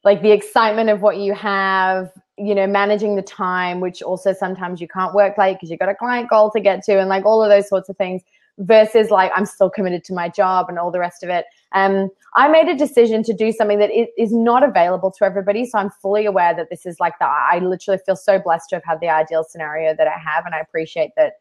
like the excitement of what you have managing the time, which also sometimes you can't work late because you've got a client goal to get to and like all of those sorts of things, versus like I'm still committed to my job and all the rest of it. I made a decision to do something that is not available to everybody. So I'm fully aware that this is like I literally feel so blessed to have had the ideal scenario that I have. And I appreciate that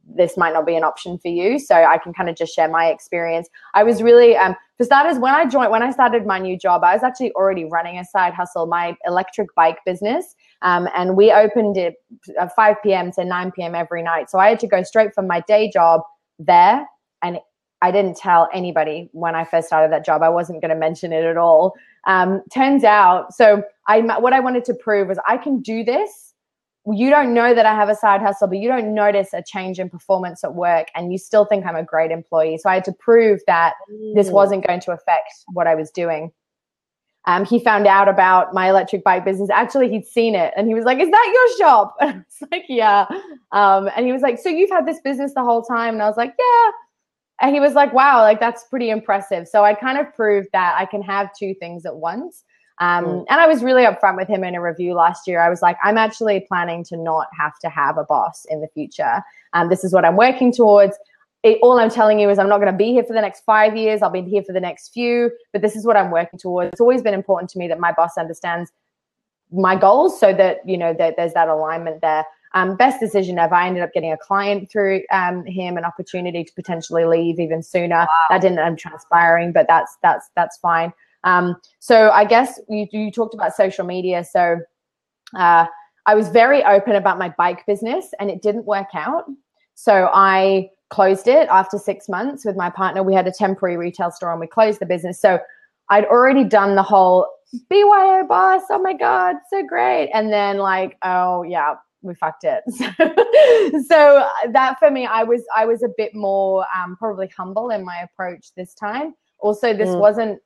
this might not be an option for you. So I can kind of just share my experience. I was really, for starters, when I started my new job, I was actually already running a side hustle, my electric bike business. And we opened it at 5 p.m. to 9 p.m. every night. So I had to go straight from my day job there. And I didn't tell anybody when I first started that job. I wasn't going to mention it at all. Turns out, so what I wanted to prove was I can do this. You don't know that I have a side hustle, but you don't notice a change in performance at work and you still think I'm a great employee. So I had to prove that this wasn't going to affect what I was doing. He found out about my electric bike business. Actually, he'd seen it and he was like, "Is that your shop?" And I was like, "Yeah." And he was like, "So you've had this business the whole time?" And I was like, "Yeah." And he was like, "Wow, like that's pretty impressive." So I kind of proved that I can have two things at once. And I was really upfront with him in a review last year. I was like, I'm actually planning to not have to have a boss in the future. This is what I'm working towards. All I'm telling you is I'm not going to be here for the next 5 years. I'll be here for the next few, but this is what I'm working towards. It's always been important to me that my boss understands my goals so that, that there's that alignment there. Best decision ever. I ended up getting a client through him, an opportunity to potentially leave even sooner. Wow. That didn't end up transpiring, but that's fine. So I guess you talked about social media. So I was very open about my bike business and it didn't work out. So I closed it after 6 months with my partner. We had a temporary retail store and we closed the business. So I'd already done the whole BYO boss. Oh my God, so great. And then like, oh yeah, we fucked it. So that for me, I was a bit more probably humble in my approach this time. Also, this wasn't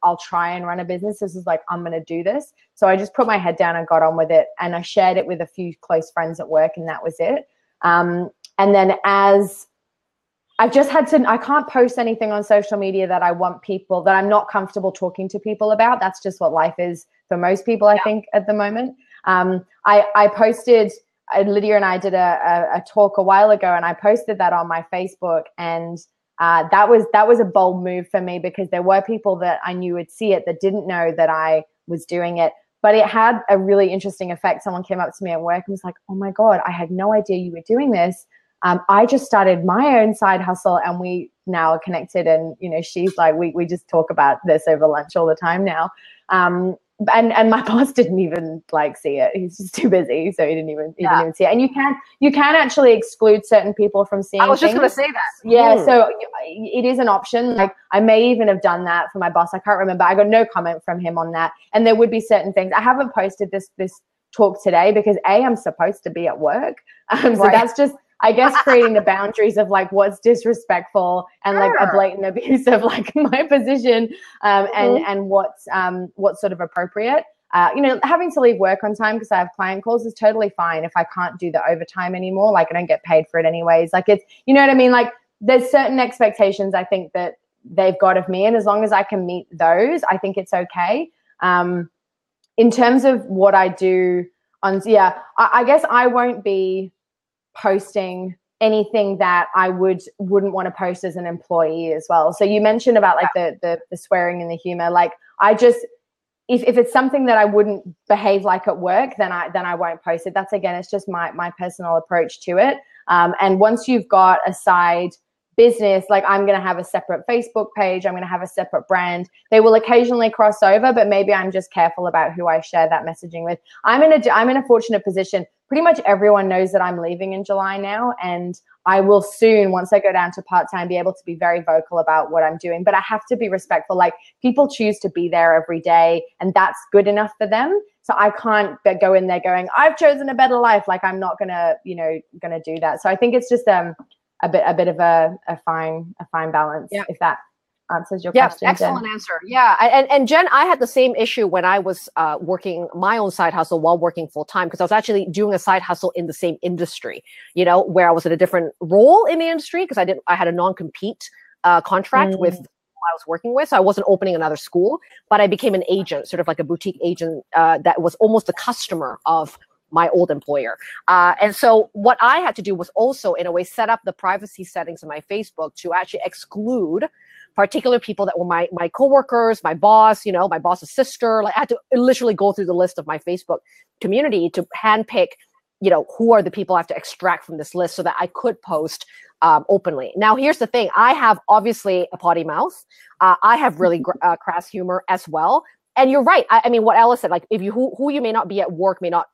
I'll try and run a business. This is like, I'm going to do this. So I just put my head down and got on with it. And I shared it with a few close friends at work and that was it. And then as I've just had to, I can't post anything on social media that I want people, that I'm not comfortable talking to people about. That's just what life is for most people, I think, at the moment. I posted, Lydia and I did a talk a while ago and I posted that on my Facebook and that was a bold move for me because there were people that I knew would see it that didn't know that I was doing it, but it had a really interesting effect. Someone came up to me at work and was like, "Oh my God, I had no idea you were doing this. I just started my own side hustle and we now are connected." And, she's like, we just talk about this over lunch all the time now. And my boss didn't even like see it. He's just too busy, so he didn't even see it. And you can actually exclude certain people from seeing. I was just going to say that. Yeah, so it is an option. Like I may even have done that for my boss. I can't remember. I got no comment from him on that. And there would be certain things. I haven't posted this talk today because I'm supposed to be at work. So that's just, I guess, creating the boundaries of like what's disrespectful and like a blatant abuse of like my position and what's sort of appropriate. Having to leave work on time because I have client calls is totally fine if I can't do the overtime anymore. Like I don't get paid for it anyways. Like it's, you know what I mean? Like there's certain expectations I think that they've got of me. And as long as I can meet those, I think it's okay. In terms of what I do I guess I won't be posting anything that I wouldn't want to post as an employee as well. So you mentioned about like the swearing and the humor. Like I just, if it's something that I wouldn't behave like at work, then I won't post it. That's again, it's just my personal approach to it. And once you've got a side business, like I'm going to have a separate Facebook page. I'm going to have a separate brand. They will occasionally cross over, but maybe I'm just careful about who I share that messaging with. I'm in a fortunate position. Pretty much everyone knows that I'm leaving in July now, and I will soon, once I go down to part-time, be able to be very vocal about what I'm doing. But I have to be respectful. Like people choose to be there every day, and that's good enough for them. So I can't go in there going, I've chosen a better life. Like I'm not gonna do that. So I think it's just a bit of a fine balance. Yeah. If that answers your question. Excellent answer. Yeah. And Jen, I had the same issue when I was working my own side hustle while working full time, because I was actually doing a side hustle in the same industry, where I was in a different role in the industry because I had a non-compete contract with I was working with. So I wasn't opening another school, but I became an agent, sort of like a boutique agent that was almost a customer of my old employer. And so what I had to do was also, in a way, set up the privacy settings in my Facebook to actually exclude particular people that were my coworkers, my boss, my boss's sister. Like I had to literally go through the list of my Facebook community to handpick, who are the people I have to extract from this list so that I could post openly. Now, here's the thing. I have obviously a potty mouth. I have really crass humor as well. And you're right. I mean, what Ella said, like if you who you may not be at work may not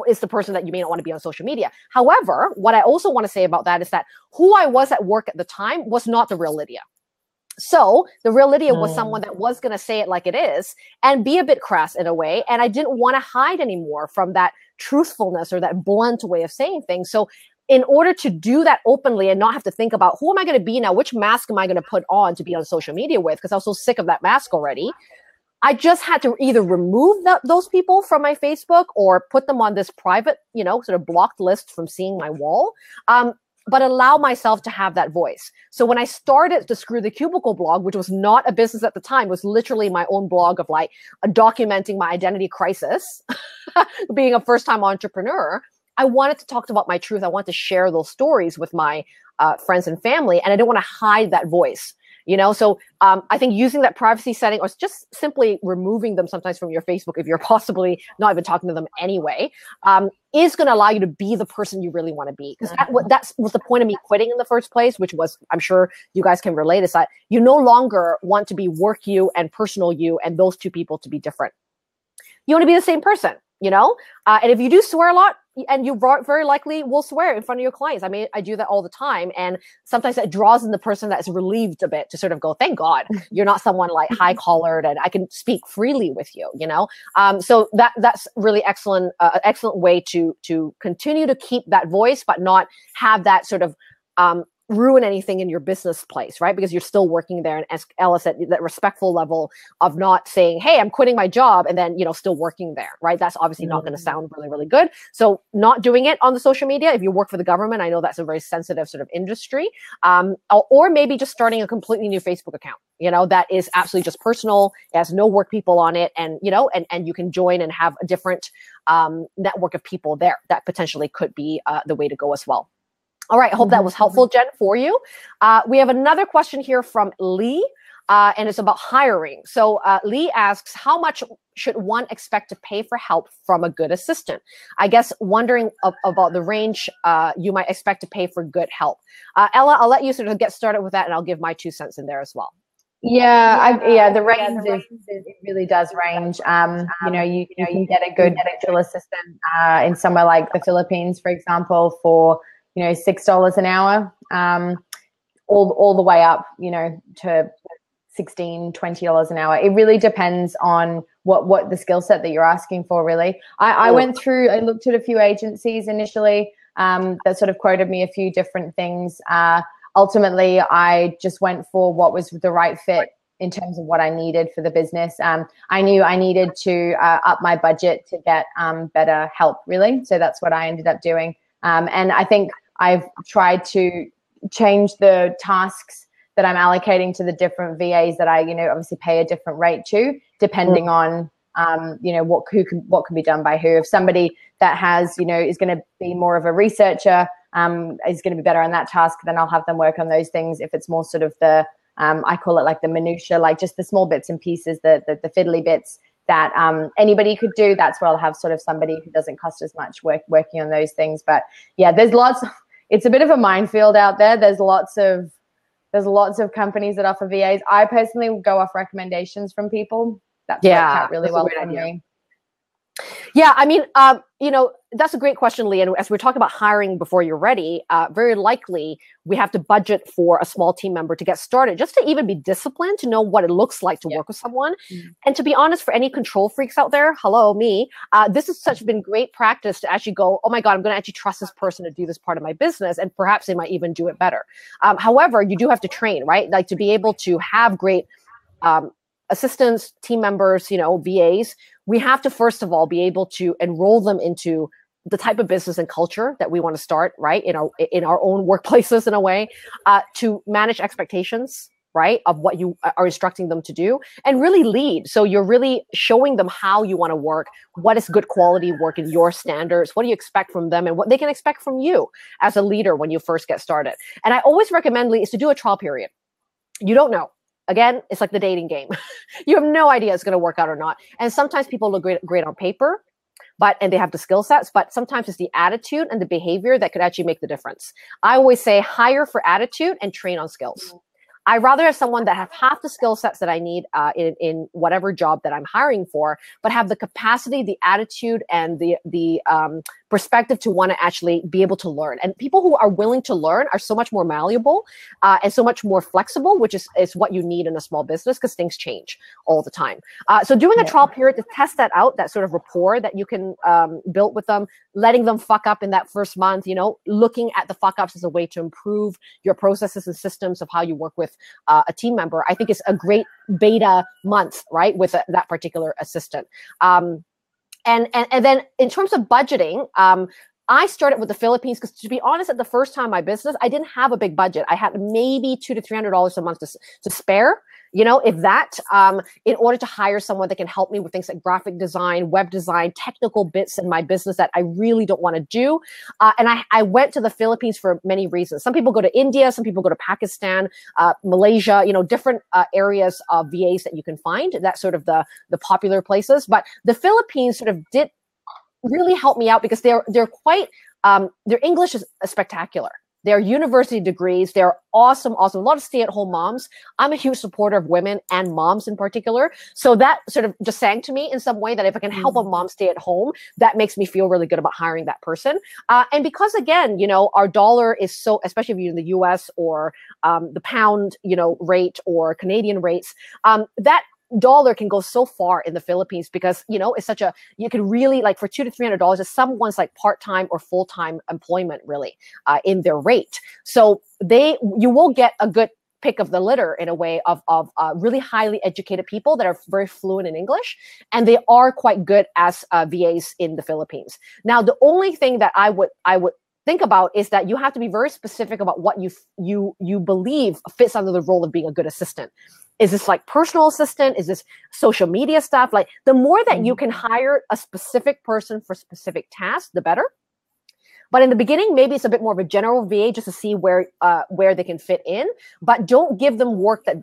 is the person that you may not want to be on social media. However, what I also want to say about that is that who I was at work at the time was not the real Lydia. So the real Lydia was someone that was going to say it like it is and be a bit crass in a way. And I didn't want to hide anymore from that truthfulness or that blunt way of saying things. So in order to do that openly and not have to think about who am I going to be now, which mask am I going to put on to be on social media with, because I was so sick of that mask already, I just had to either remove those people from my Facebook or put them on this private, sort of blocked list from seeing my wall, but allow myself to have that voice. So when I started to Screw the Cubicle blog, which was not a business at the time, was literally my own blog of like documenting my identity crisis, being a first-time entrepreneur, I wanted to talk about my truth. I wanted to share those stories with my friends and family, and I didn't want to hide that voice. So I think using that privacy setting or just simply removing them sometimes from your Facebook, if you're possibly not even talking to them anyway, is going to allow you to be the person you really want to be. Because that was the point of me quitting in the first place, which was, I'm sure you guys can relate, is that you no longer want to be work you and personal you and those two people to be different. You want to be the same person, and if you do swear a lot, and you very likely will swear in front of your clients. I mean, I do that all the time. And sometimes that draws in the person that's relieved a bit to sort of go, thank God, you're not someone like high collared and I can speak freely with you, So that's really excellent way to continue to keep that voice, but not have that sort of, ruin anything in your business place, right? Because you're still working there. And as Ella said, that respectful level of not saying, hey, I'm quitting my job and then, still working there, right? That's obviously not going to sound really, really good. So not doing it on the social media. If you work for the government, I know that's a very sensitive sort of industry. Or maybe just starting a completely new Facebook account, that is absolutely just personal. It has no work people on it. And, and you can join and have a different network of people there. That potentially could be the way to go as well. All right. I hope that was helpful, Jen, for you. We have another question here from Lee, and it's about hiring. So Lee asks, how much should one expect to pay for help from a good assistant? I guess wondering about the range you might expect to pay for good help. Ella, I'll let you sort of get started with that, and I'll give my 2 cents in there as well. The range it really does range. You can get a good virtual assistant in somewhere like the Philippines, for example, for $6 an hour, all the way up, to $16, $20 an hour. It really depends on what the skill set that you're asking for, really. I looked at a few agencies initially that sort of quoted me a few different things. Ultimately, I just went for what was the right fit in terms of what I needed for the business. I knew I needed to up my budget to get better help, really. So that's what I ended up doing. And I think I've tried to change the tasks that I'm allocating to the different VAs that I, obviously pay a different rate to, depending on, what can be done by who. If somebody that has, is going to be more of a researcher, is going to be better on that task, then I'll have them work on those things. If it's more sort of the, I call it like the minutia, like just the small bits and pieces, the fiddly bits that anybody could do, that's where I'll have sort of somebody who doesn't cost as much working on those things. But yeah, it's a bit of a minefield out there. There's lots of companies that offer VAs. I personally will go off recommendations from people. That's worked out really well for me. Yeah, I mean, that's a great question, Lee. And as we're talking about hiring before you're ready, very likely we have to budget for a small team member to get started, just to even be disciplined, to know what it looks like to work with someone. And to be honest, for any control freaks out there, hello, me, this has been great practice to actually go, oh my God, I'm going to actually trust this person to do this part of my business. And perhaps they might even do it better. However, you do have to train, right? Like to be able to have great assistants, team members, VAs, we have to first of all be able to enroll them into the type of business and culture that we want to start, right? In our own workplaces in a way, to manage expectations, right, of what you are instructing them to do, and really lead. So you're really showing them how you want to work, what is good quality work in your standards, what do you expect from them, and what they can expect from you as a leader when you first get started. And I always recommend, Lee, is to do a trial period. You don't know. Again, it's like the dating game. You have no idea it's going to work out or not. And sometimes people look great on paper, and they have the skill sets, but sometimes it's the attitude and the behavior that could actually make the difference. I always say hire for attitude and train on skills. I'd rather have someone that have half the skill sets that I need in whatever job that I'm hiring for, but have the capacity, the attitude, and the perspective to want to actually be able to learn. And people who are willing to learn are so much more malleable and so much more flexible, which is what you need in a small business, because things change all the time. So doing a trial period to test that out, that sort of rapport that you can build with them, letting them fuck up in that first month, looking at the fuck ups as a way to improve your processes and systems of how you work with a team member, I think is a great beta month, right, with that particular assistant. And then in terms of budgeting, I started with the Philippines because, to be honest, at the first time my business, I didn't have a big budget. I had maybe $200 to $300 a month to spare, if that, in order to hire someone that can help me with things like graphic design, web design, technical bits in my business that I really don't want to do. And I went to the Philippines for many reasons. Some people go to India, some people go to Pakistan, Malaysia, different areas of VAs that you can find. That's sort of the popular places. But the Philippines sort of did really help me out because they're quite, their English is spectacular. They're university degrees. They're awesome. A lot of stay-at-home moms. I'm a huge supporter of women and moms in particular. So that sort of just sang to me in some way that if I can help a mom stay at home, that makes me feel really good about hiring that person. And because, again, our dollar is so, especially if you're in the US or the pound, rate or Canadian rates, that dollar can go so far in the Philippines because, it's such you can really, like, for $200 to $300, it's someone's like part-time or full-time employment really in their rate. So you will get a good pick of the litter in a way of really highly educated people that are very fluent in English, and they are quite good as VAs in the Philippines. Now, the only thing that I would think about is that you have to be very specific about what you believe fits under the role of being a good assistant. Is this like personal assistant? Is this social media stuff? Like, the more that you can hire a specific person for specific tasks, the better. But in the beginning, maybe it's a bit more of a general VA just to see where they can fit in. But don't give them work that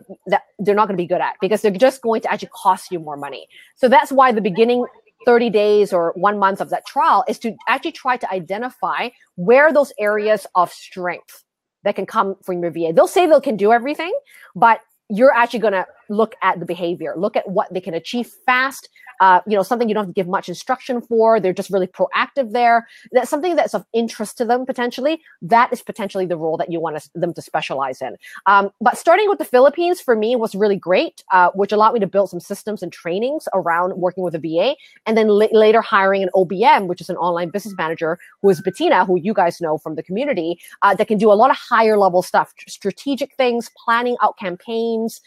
they're not going to be good at, because they're just going to actually cost you more money. So that's why the beginning 30 days or 1 month of that trial is to actually try to identify where those areas of strength that can come from your VA. They'll say they can do everything, but you're actually going to look at the behavior, look at what they can achieve fast, something you don't have to give much instruction for. They're just really proactive there. That's something that's of interest to them potentially. That is potentially the role that you want them to specialize in. But starting with the Philippines for me was really great, which allowed me to build some systems and trainings around working with a VA, and then later hiring an OBM, which is an online business manager, who is Bettina, who you guys know from the community, that can do a lot of higher level stuff, strategic things, planning out campaigns,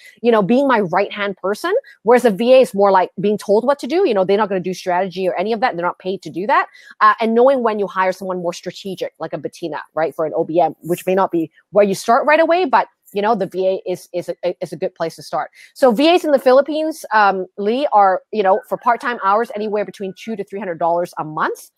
being my right-hand person, whereas a VA is more like being told what to do. They're not going to do strategy or any of that. They're not paid to do that. And knowing when you hire someone more strategic, like a Bettina, right, for an OBM, which may not be where you start right away, but the VA is a good place to start. So VAs in the Philippines, Lee, are, for part-time hours, anywhere between $200 to $300 a month.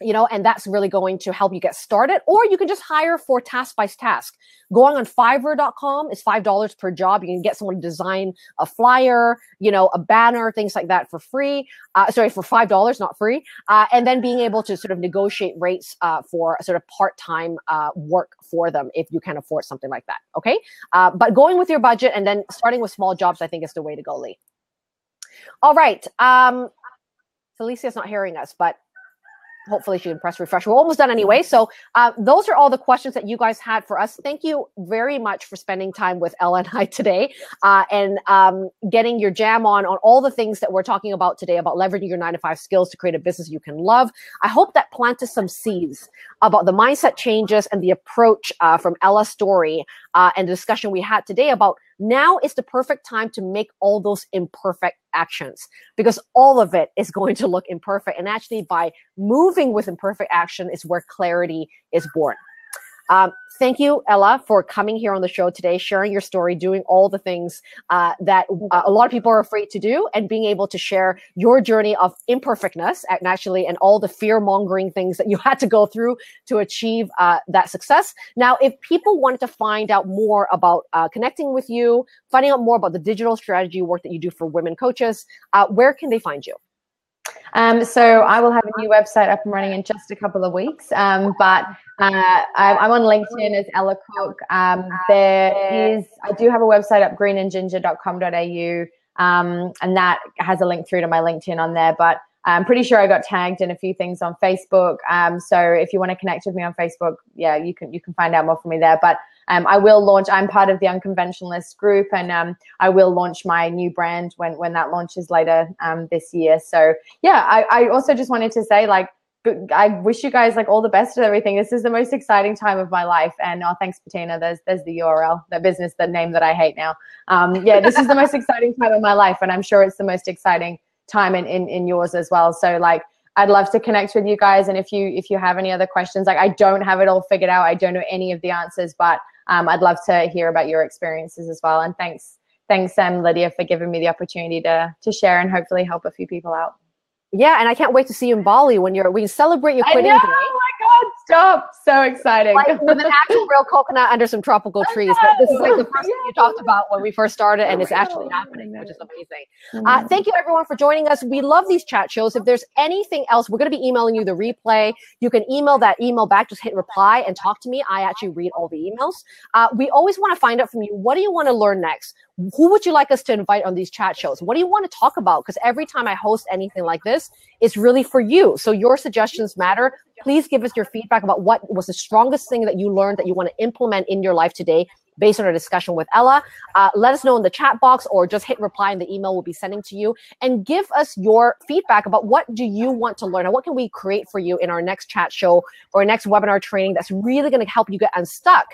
And that's really going to help you get started. Or you can just hire for task by task. Going on Fiverr.com is $5 per job. You can get someone to design a flyer, a banner, things like that for free. For $5, not free. And then being able to sort of negotiate rates for sort of part-time work for them if you can afford something like that. Okay. But going with your budget and then starting with small jobs, I think is the way to go, Lee. All right. Felicia's not hearing us, but hopefully she can press refresh. We're almost done anyway. So those are all the questions that you guys had for us. Thank you very much for spending time with Ella and I today and getting your jam on all the things that we're talking about today about leveraging your 9-to-5 skills to create a business you can love. I hope that planted some seeds about the mindset changes and the approach from Ella's story and the discussion we had today about now is the perfect time to make all those imperfect actions, because all of it is going to look imperfect. And actually by moving with imperfect action is where clarity is born. Thank you, Ella, for coming here on the show today, sharing your story, doing all the things that a lot of people are afraid to do, and being able to share your journey of imperfectness, actually, and all the fear-mongering things that you had to go through to achieve that success. Now, if people wanted to find out more about connecting with you, finding out more about the digital strategy work that you do for women coaches, where can they find you? So I will have a new website up and running in just a couple of weeks. But I'm on LinkedIn as Ella Cooke. I do have a website up, greenandginger.com.au, and that has a link through to my LinkedIn on there. But I'm pretty sure I got tagged in a few things on Facebook. So if you want to connect with me on Facebook, yeah, you can find out more from me there. But I will launch. I'm part of the Unconventionalist group, and I will launch my new brand when that launches later this year. So yeah, I also just wanted to say, like, I wish you guys like all the best with everything. This is the most exciting time of my life. And thanks, Bettina. There's the URL, the business, the name that I hate now. Yeah, this is the most exciting time of my life, and I'm sure it's the most exciting time in yours as well. So like, I'd love to connect with you guys. And if you have any other questions, like, I don't have it all figured out. I don't know any of the answers, but I'd love to hear about your experiences as well. And thanks, Lydia, for giving me the opportunity to share and hopefully help a few people out. Yeah, and I can't wait to see you in Bali when we celebrate your quitting day. Oh my God, stop. So exciting. Like with an actual real coconut under some tropical trees. But this is like the first thing you talked about when we first started, and it's actually happening, which is amazing. Thank you, everyone, for joining us. We love these chat shows. If there's anything else, we're going to be emailing you the replay. You can email that email back. Just hit reply and talk to me. I actually read all the emails. We always want to find out from you, what do you want to learn next? Who would you like us to invite on these chat shows? What do you want to talk about? Because every time I host anything like this, it's really for you. So your suggestions matter. Please give us your feedback about what was the strongest thing that you learned that you want to implement in your life today based on our discussion with Ella. Let us know in the chat box, or just hit reply in the email we'll be sending to you, and give us your feedback about what do you want to learn and what can we create for you in our next chat show or next webinar training that's really going to help you get unstuck,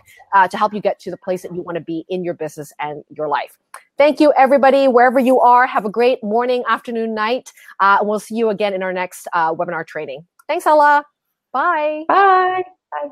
to help you get to the place that you want to be in your business and your life. Thank you, everybody, wherever you are. Have a great morning, afternoon, night. And we'll see you again in our next webinar training. Thanks, Ella. Bye. Bye. Bye.